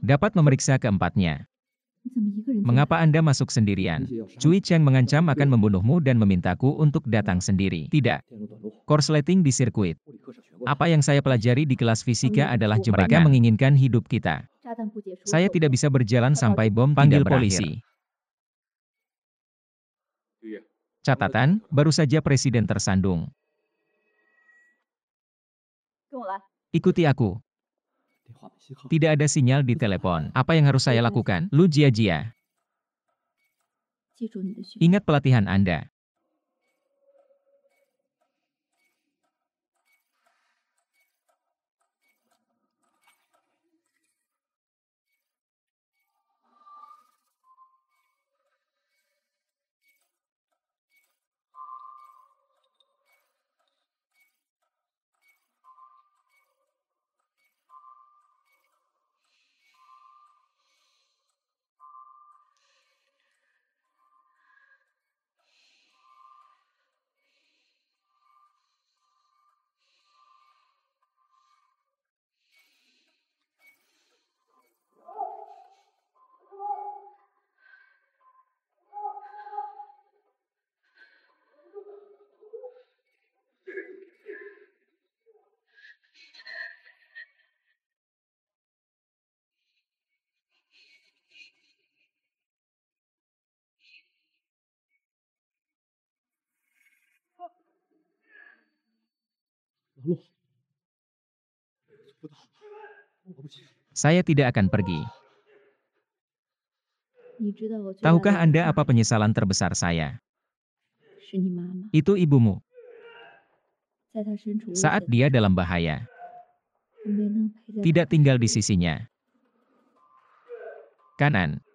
Dapat memeriksa keempatnya. 你怎么一个人进来？ Mengapa Anda masuk sendirian? Cui Cheng mengancam akan membunuhmu dan memintaku untuk datang sendiri. Tidak. 电路短路， Korsleting di sirkuit. 物理课上学过。 Apa yang saya pelajari di kelas fisika adalah jebakan. Mereka menginginkan hidup kita. 炸弹不解除。 Saya tidak bisa berjalan sampai bom panggil polisi. Catatan, baru saja Presiden tersandung. 跟我来。 Ikuti aku. 电话没信号。 Tidak ada sinyal di telepon. Apa yang harus saya lakukan? Lu Jia Jia. 记住你的训练。 Ingat pelatihan Anda. Saya tidak akan pergi. 你知道我最大的 Tahukah 遗 Anda 憾 apa penyesalan terbesar saya? 是你妈妈， Itu ibumu. 在她身处危 Saat 险的 dia dalam bahaya, 我没能陪在她 tidak tinggal di sisinya. Kanan.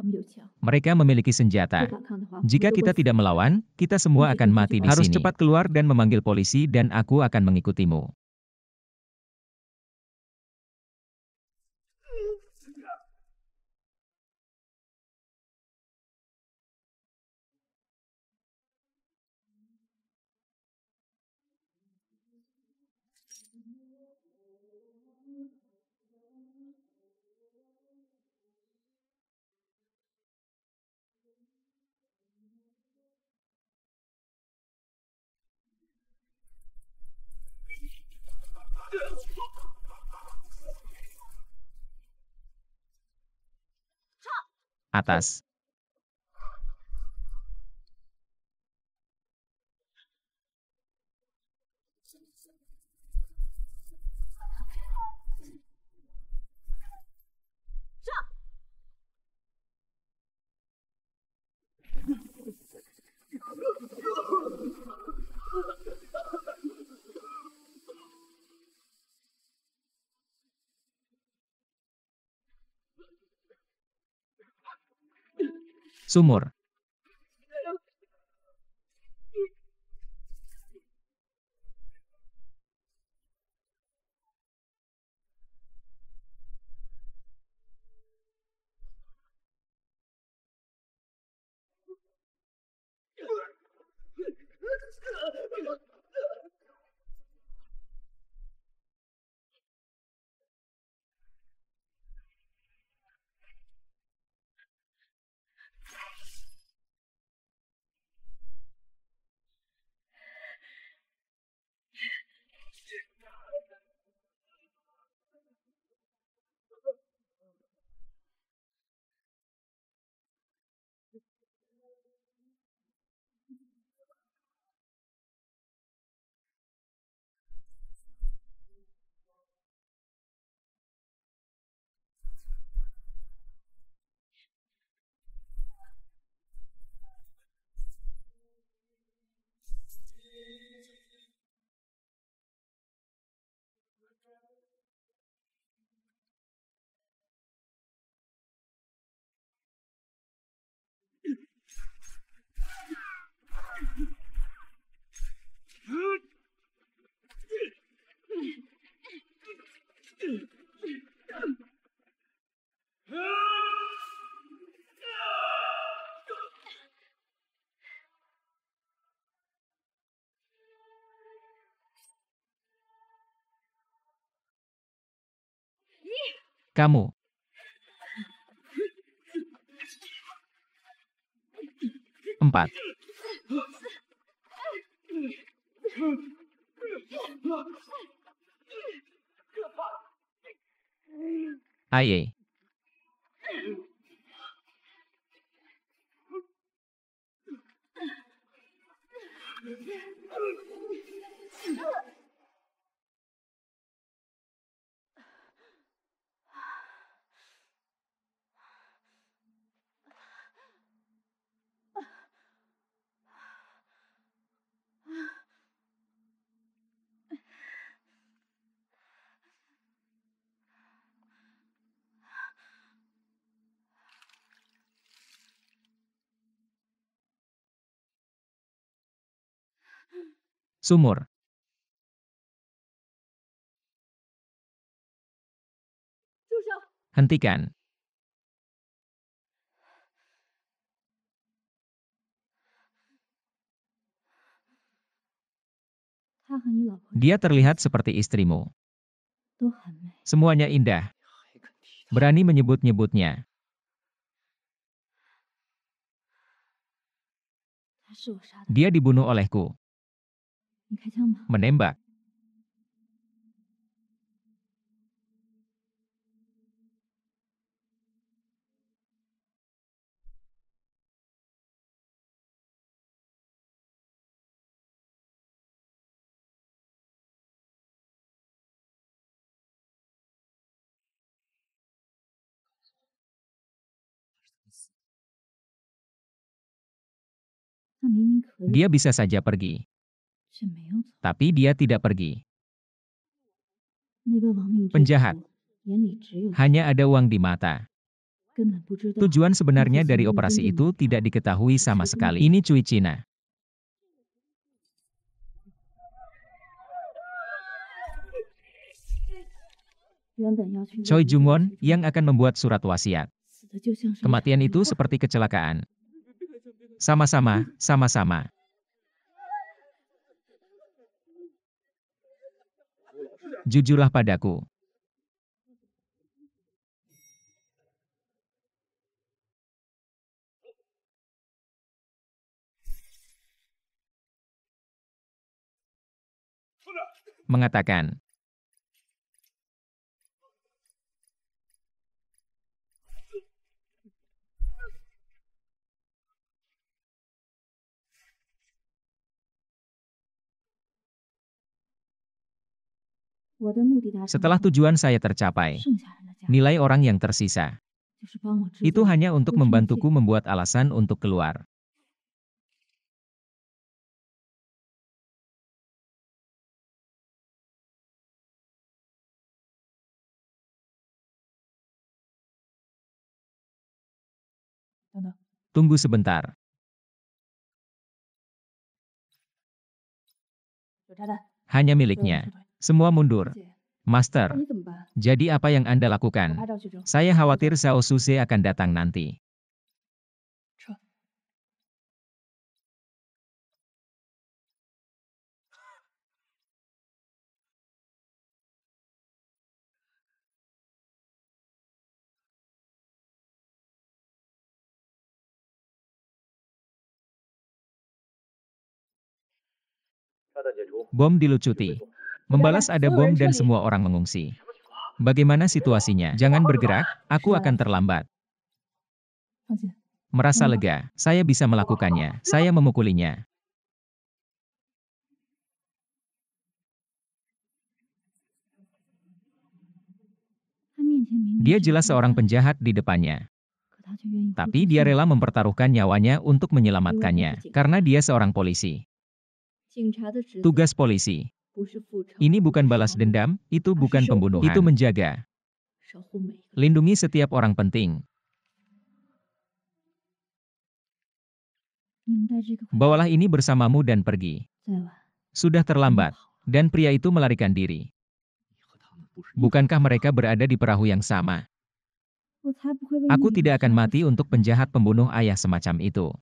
们有枪， Mereka memiliki 不 senjata. 反抗的话，我们 Jika 都 kita 会死 tidak melawan, kita semua akan mati di Harus sini. Harus cepat keluar dan memanggil polisi dan aku akan mengikutimu. Atas. Sumur. Kamu. Empat. Aye. Sumur. Hentikan. Dia terlihat seperti istrimu. Semuanya indah. Berani menyebut-nyebutnya. Dia dibunuh olehku. Menembak. Dia bisa saja pergi. Tapi dia tidak pergi. Penjahat. Hanya ada uang di mata. 根本不知道 Tujuan sebenarnya 父亲 dari 那么 operasi 尊重 itu 你 tidak diketahui sama sekali. Ini Cui Cina. 原本要去 Choi 练 Jung-won 水 yang akan membuat surat wasiat. 死的就像是一 Kematian 场 itu 意外 seperti kecelakaan. Sama-sama, sama-sama. Jujurlah padaku. Mengatakan. Setelah tujuan saya tercapai, 剩下人的价值 nilai orang yang tersisa, 就是帮我制 itu 造 hanya untuk 不出 membantuku 界 membuat alasan untuk keluar. Tunggu sebentar. 有炸弹， Hanya 所有人 miliknya. 撤退。 Semua mundur. 姐， Master, 那你怎么办？ jadi apa yang Anda 我 lakukan? 拍照取证。 Saya khawatir Zhao Suse akan datang nanti. 撤。 Bom dilucuti. Membalas ada bom dan semua orang mengungsi. Bagaimana situasinya? Jangan bergerak, aku akan terlambat. 放心， Merasa lega, saya bisa melakukannya. Saya memukulinya. 他面前明明 Dia 是 jelas 个 seorang 罪犯， penjahat di depannya. 可他却愿意付 Tapi 出 dia 性 rela 命 mempertaruhkan nyawanya untuk menyelamatkannya. Karena dia seorang polisi. 警察的职责 Tugas polisi. 不是复仇， Ini bukan 不是 balas 报复， dendam, itu bukan Asal pembunuhan. syukur. Itu menjaga. 守护每个人。 Lindungi setiap orang penting. 你们带这个回家 Bawalah ini bersamamu dan pergi. 再晚， Sudah 你 terlambat. 跑， Dan pria itu melarikan diri. 你和他们不是一 Bukankah mereka berada di perahu yang sama? 我才不会为 Aku 那 tidak 个 akan 杀 mati 死 untuk penjahat pembunuh ayah semacam itu.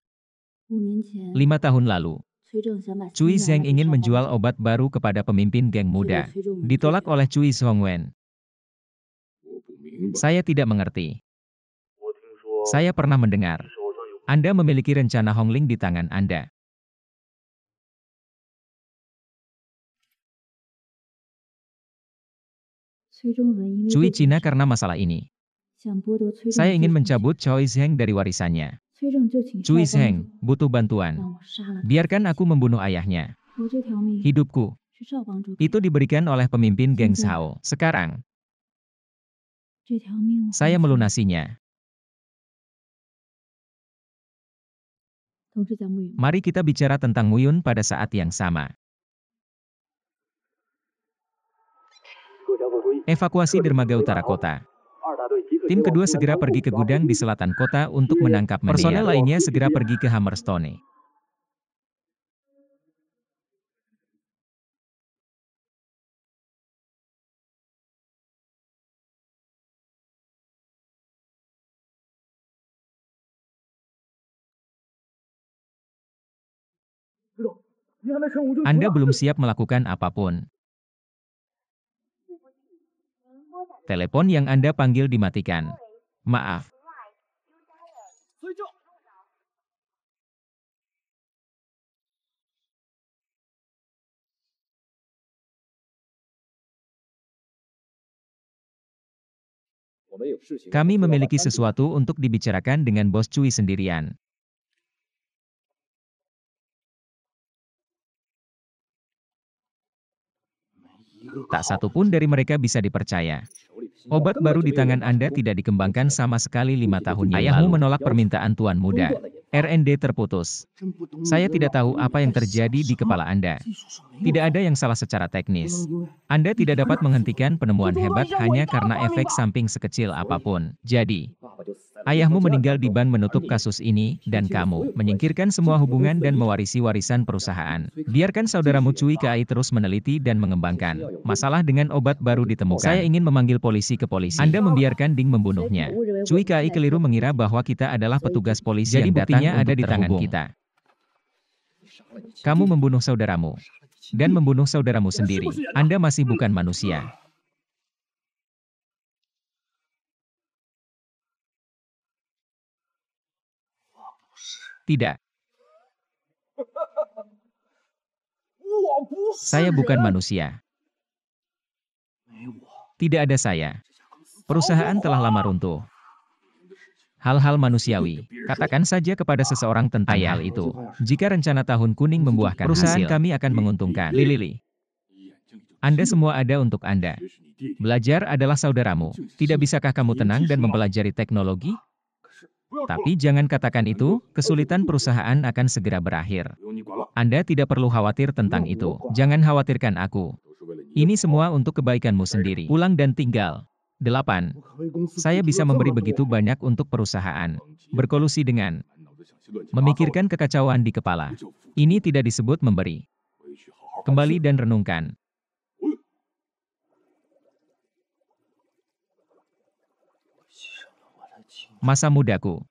5年前， 5 tahun lalu, 崔正想把 Cui 新 Zheng 来的 ingin 少帮 menjual 主 obat baru kepada pemimpin geng 却被 muda. 崔仲文 Ditolak 拒绝 oleh Cui Zhongwen. 我不明白。 Saya tidak mengerti. 我听说 Saya pernah mendengar. 手上有 Anda memiliki rencana Hongling di tangan Anda. Cui Cina karena masalah ini. 想剥夺崔正 Saya 的 ingin 继承权 mencabut Choi Zheng dari warisannya. 崔正就请 Cui 少帮 Zheng 主 butuh bantuan. 让我杀了他。 Biarkan aku membunuh ayahnya. 我这条命 Hidupku 是少帮主给 itu diberikan oleh pemimpin geng Sensei. Zhao. Sekarang, 这条命我 saya 还钱 melunasinya. 同志讲木语， Mari kita bicara tentang Muyun pada saat yang sama. 各家做出一 Evakuasi dermaga utara kota. 二大队即刻 Tim 前往 kedua 西南 segera 仓库 pergi ke 抓 gudang 捕 di selatan kota untuk menangkap Personel lainnya segera pergi ke Hammerstone. Anda belum siap melakukan apapun. Telepon yang Anda panggil dimatikan. Maaf. Kami memiliki sesuatu untuk dibicarakan dengan Bos Cui sendirian. Tak satu pun dari mereka bisa dipercaya. Obat baru di tangan Anda tidak dikembangkan sama sekali 5 tahun yang lalu. Ayahmu menolak permintaan Tuan Muda. RND terputus. Saya tidak tahu apa yang terjadi di kepala Anda. Tidak ada yang salah secara teknis. Anda tidak dapat menghentikan penemuan hebat hanya karena efek samping sekecil apapun. Jadi, Ayahmu meninggal di ban menutup kasus ini, dan kamu menyingkirkan semua hubungan dan mewarisi warisan perusahaan. Biarkan saudaramu Cui Kai terus meneliti dan mengembangkan masalah dengan obat baru ditemukan. Saya ingin memanggil polisi ke polisi. Anda membiarkan Ding membunuhnya. Cui Kai keliru mengira bahwa kita adalah petugas polisi yang datang ada di tangan kita. Kamu membunuh saudaramu. Dan membunuh saudaramu sendiri. Anda masih bukan manusia. Tidak. Saya bukan manusia. Tidak ada saya. Perusahaan telah lama runtuh. Hal-hal manusiawi. Katakan saja kepada seseorang tentang hal itu. Jika rencana tahun kuning membuahkan perusahaan kami akan menguntungkan. Lili. Anda semua ada untuk Anda. Belajar adalah saudaramu. Tidak bisakah kamu tenang dan mempelajari teknologi? Tapi jangan katakan itu, kesulitan perusahaan akan segera berakhir. Anda tidak perlu khawatir tentang itu. Jangan khawatirkan aku. Ini semua untuk kebaikanmu sendiri. Pulang dan tinggal. 8. Saya bisa memberi begitu banyak untuk perusahaan. Berkolusi dengan memikirkan kekacauan di kepala. Ini tidak disebut memberi. Kembali dan renungkan. Masa mudaku.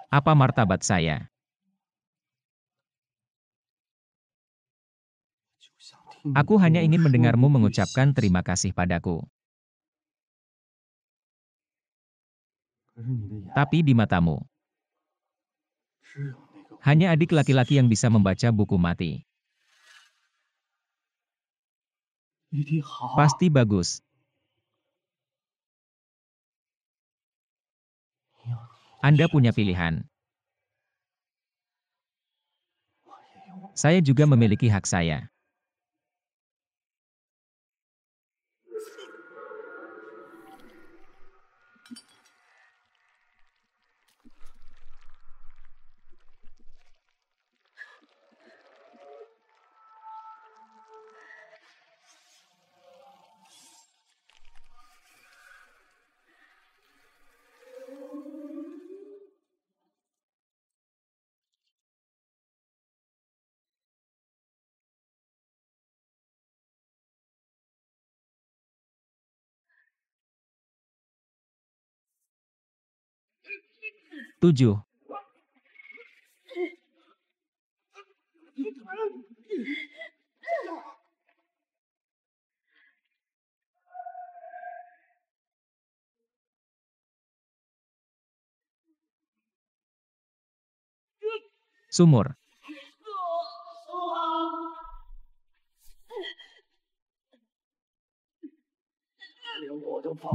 Apa martabat saya? Aku hanya ingin mendengarmu mengucapkan terima kasih padaku. Tapi di matamu, hanya adik laki-laki yang bisa membaca buku mati. Pasti bagus. Anda punya pilihan. Saya juga memiliki hak saya. Tujuh. Sumur.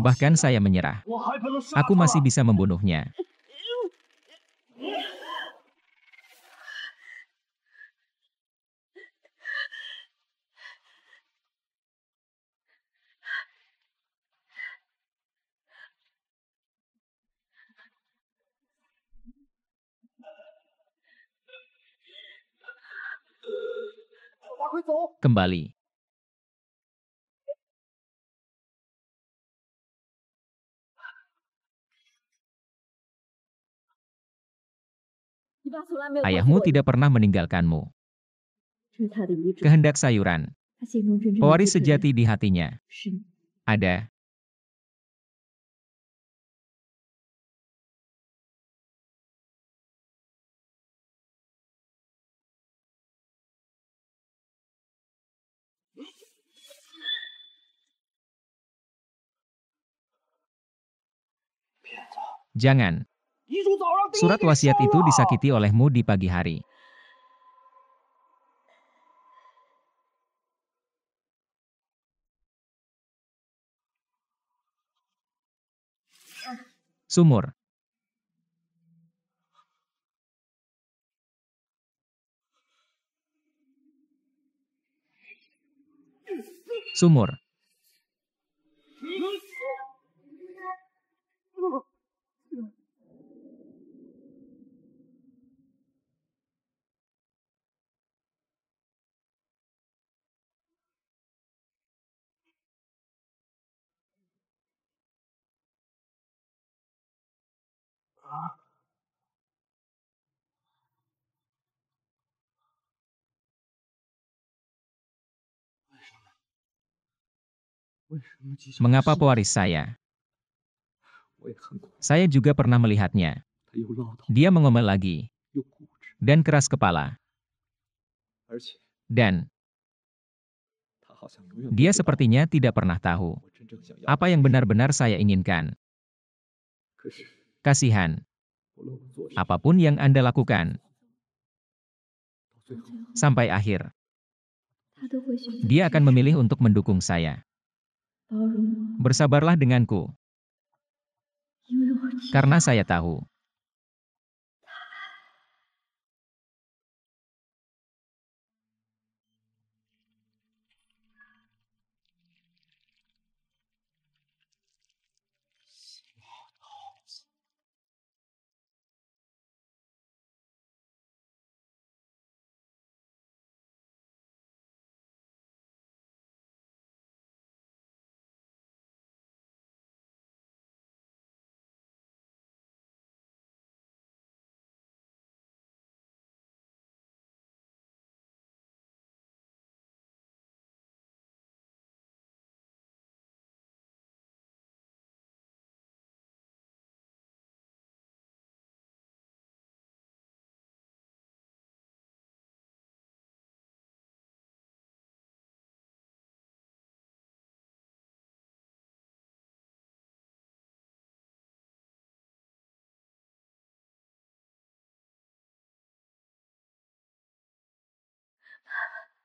Bahkan saya menyerah. Aku masih bisa membunuhnya. Kembali. Ayahmu tidak pernah meninggalkanmu. Kehendak sayuran. Pewaris sejati di hatinya. Ada. Jangan. Surat wasiat itu disakiti olehmu di pagi hari. Sumur. Sumur. Mengapa pewaris saya? Saya juga pernah melihatnya. Dia mengomel lagi. Dan keras kepala. Dan dia sepertinya tidak pernah tahu apa yang benar-benar saya inginkan. Kasihan. Apapun yang Anda lakukan, 到最后 sampai akhir, 他都会选择 dia 支 akan 持 memilih untuk mendukung saya. 包容我， Bersabarlah denganku, 因为我知 karena 道 saya tahu.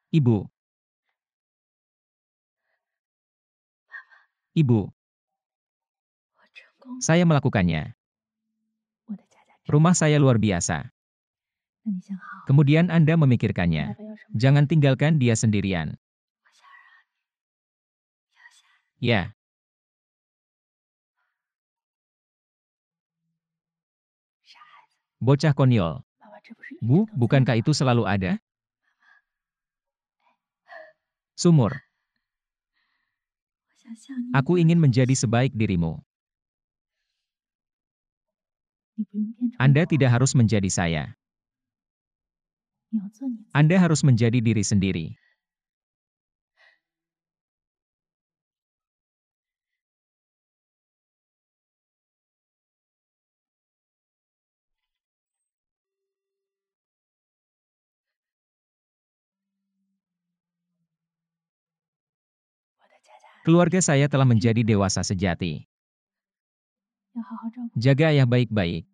Ibu. Ibu, 我成功， saya melakukannya. 我的佳佳真 Rumah saya luar biasa. 那你想好， Kemudian Anda 爸 memikirkannya. 爸要什么？ Jangan tinggalkan dia sendirian. 我想让你留下。 Ya, 傻孩子， bocah konyol. 爸爸这不是一直 Bu, 都在 bukankah 吗？ itu selalu ada? Sumur, 我想像你一 aku 样 ingin 做 menjadi 事 sebaik dirimu. 你不用变成 Anda 我， tidak harus menjadi saya. 你要做你自己。 Anda harus menjadi diri sendiri. Keluarga saya telah menjadi dewasa sejati. 要好好照顾。 Jaga ayah baik-baik.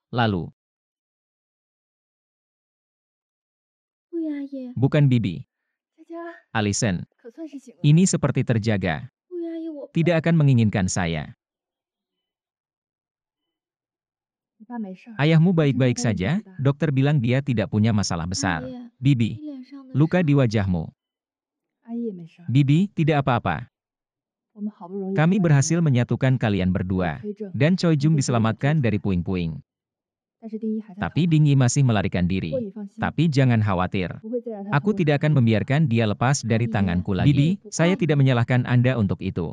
Lalu, 陆阿姨， bukan Bibi, 佳佳， Alison. 可算是醒了。 Ini seperti terjaga. 陆阿姨，我 Tidak akan menginginkan saya. 你爸没事儿。 Ayahmu 医生 baik-baik 说他问题 saja, 不大 dokter bilang dia tidak punya masalah 阿 besar. 姨， Bibi, 你脸上的 luka 伤 di wajahmu. 阿姨也没事儿。 Bibi, tidak apa-apa. 我们好不容易 Kami 找到 berhasil 人了 menyatukan kalian berdua. Dan Choi Jung diselamatkan dari puing-puing. 但是丁一还在 Tapi 逃跑。 Dingyi masih melarikan 不过 diri. 你放心， Tapi jangan khawatir. 不会再让他 Aku 通过 tidak akan 手术 membiarkan dia lepas dari Iya. tanganku lagi. Bibi, saya tidak menyalahkan Anda untuk itu.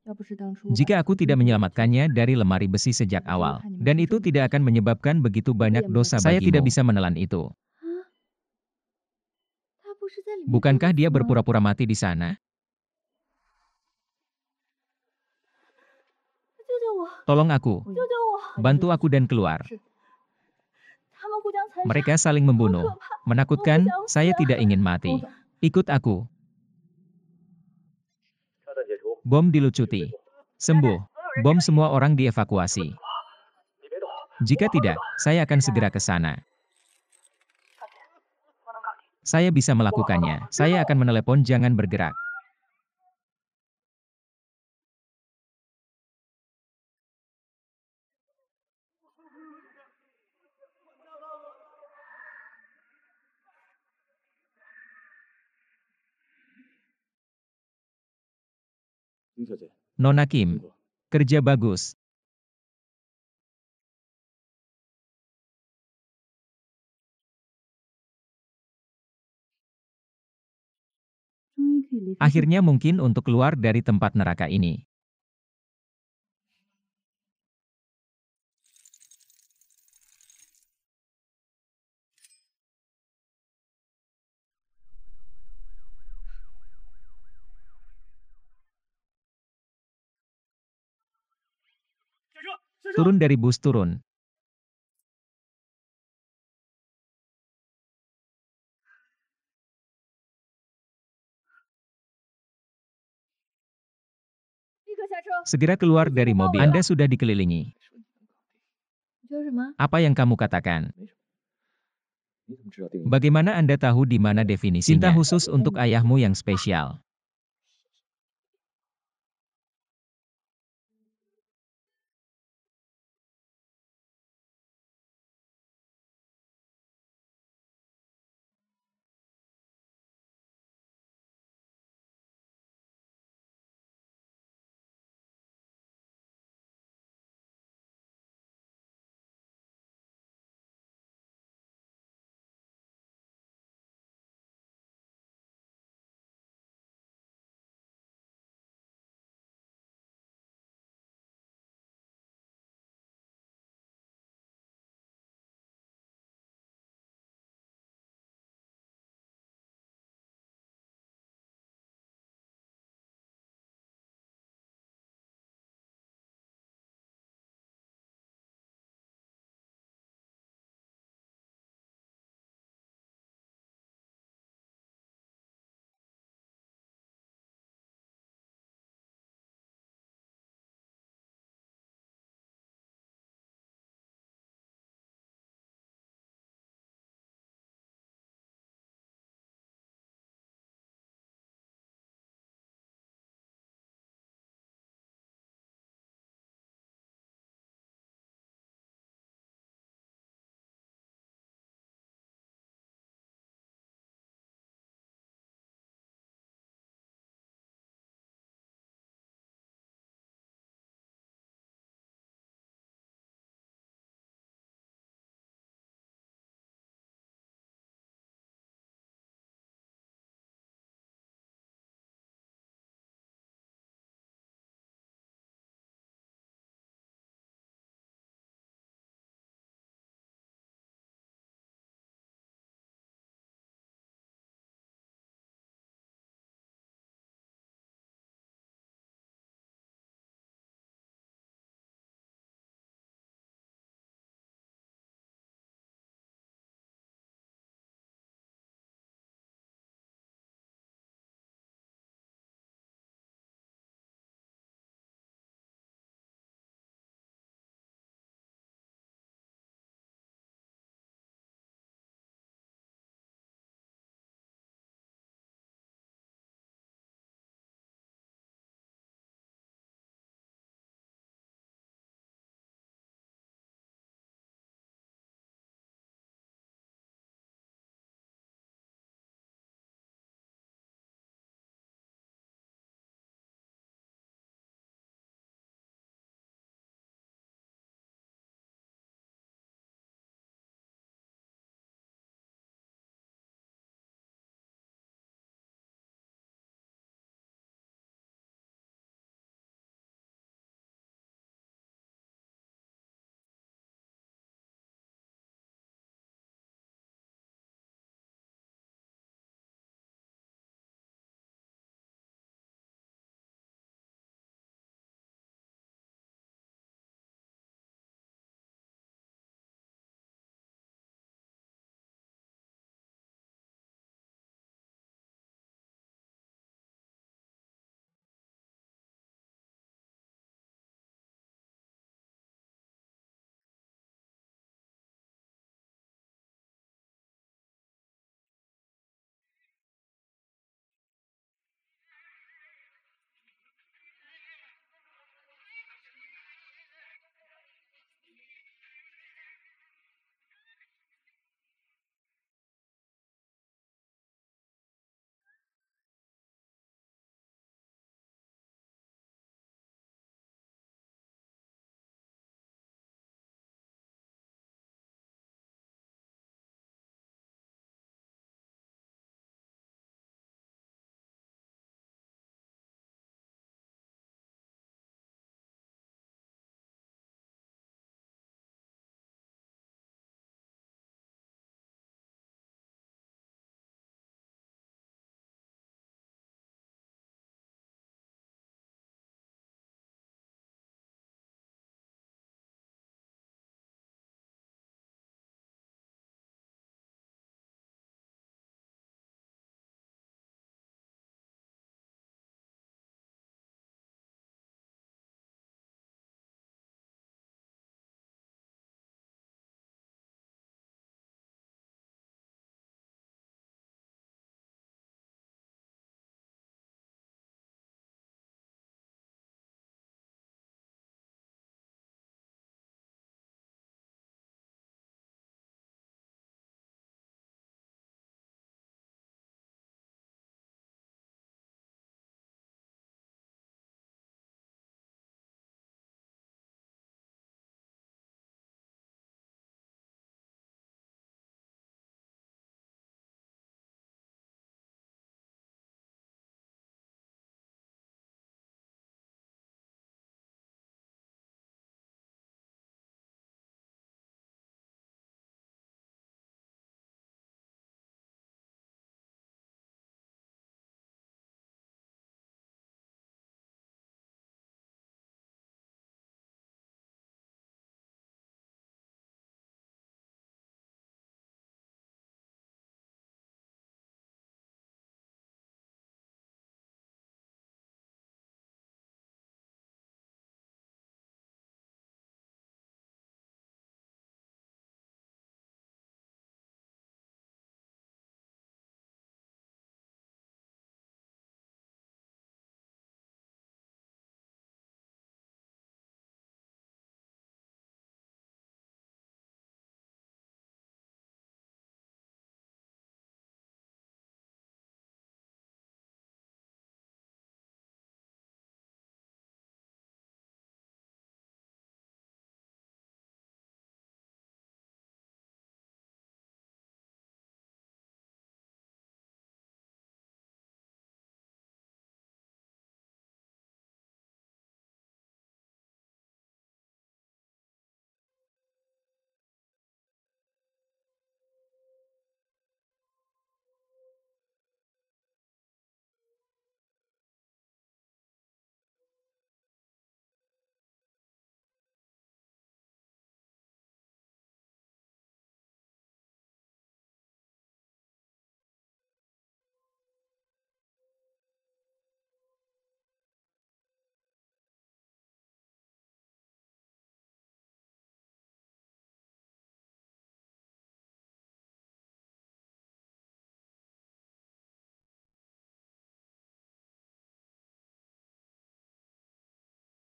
要不是当初我把 Jika 他 aku 从 tidak 冰柜里救出 menyelamatkannya 来， dari lemari besi sejak awal, dan itu tidak akan menyebabkan begitu banyak dosa Saya bagimu. Saya tidak bisa menelan itu. 啊？他不是在里面 Bukankah 撑 dia 死吗？ berpura-pura mati di sana? 救救我！ Tolong aku. 我有 救救我！ Bantu aku dan keluar. 是 他们互相残杀， Mereka saling membunuh. Menakutkan, saya tidak ingin 跟我 mati. 走。 Ikut aku. 炸弹解除， Bom dilucuti. Sembuh. Bom semua orang dievakuasi. 你别动。 Jika tidak, saya akan segera ke sana. Saya bisa melakukannya. Saya akan menelepon jangan bergerak. 林小姐， Nona 辛 Kim, 苦。 kerja bagus. Akhirnya mungkin untuk keluar dari tempat neraka ini. Turun dari bus, turun. Segera keluar dari mobil. Anda sudah dikelilingi. 你说什么？ Apa yang kamu katakan? 你怎么知道定义？ Bagaimana Anda tahu di mana definisinya? Cinta khusus untuk ayahmu yang spesial.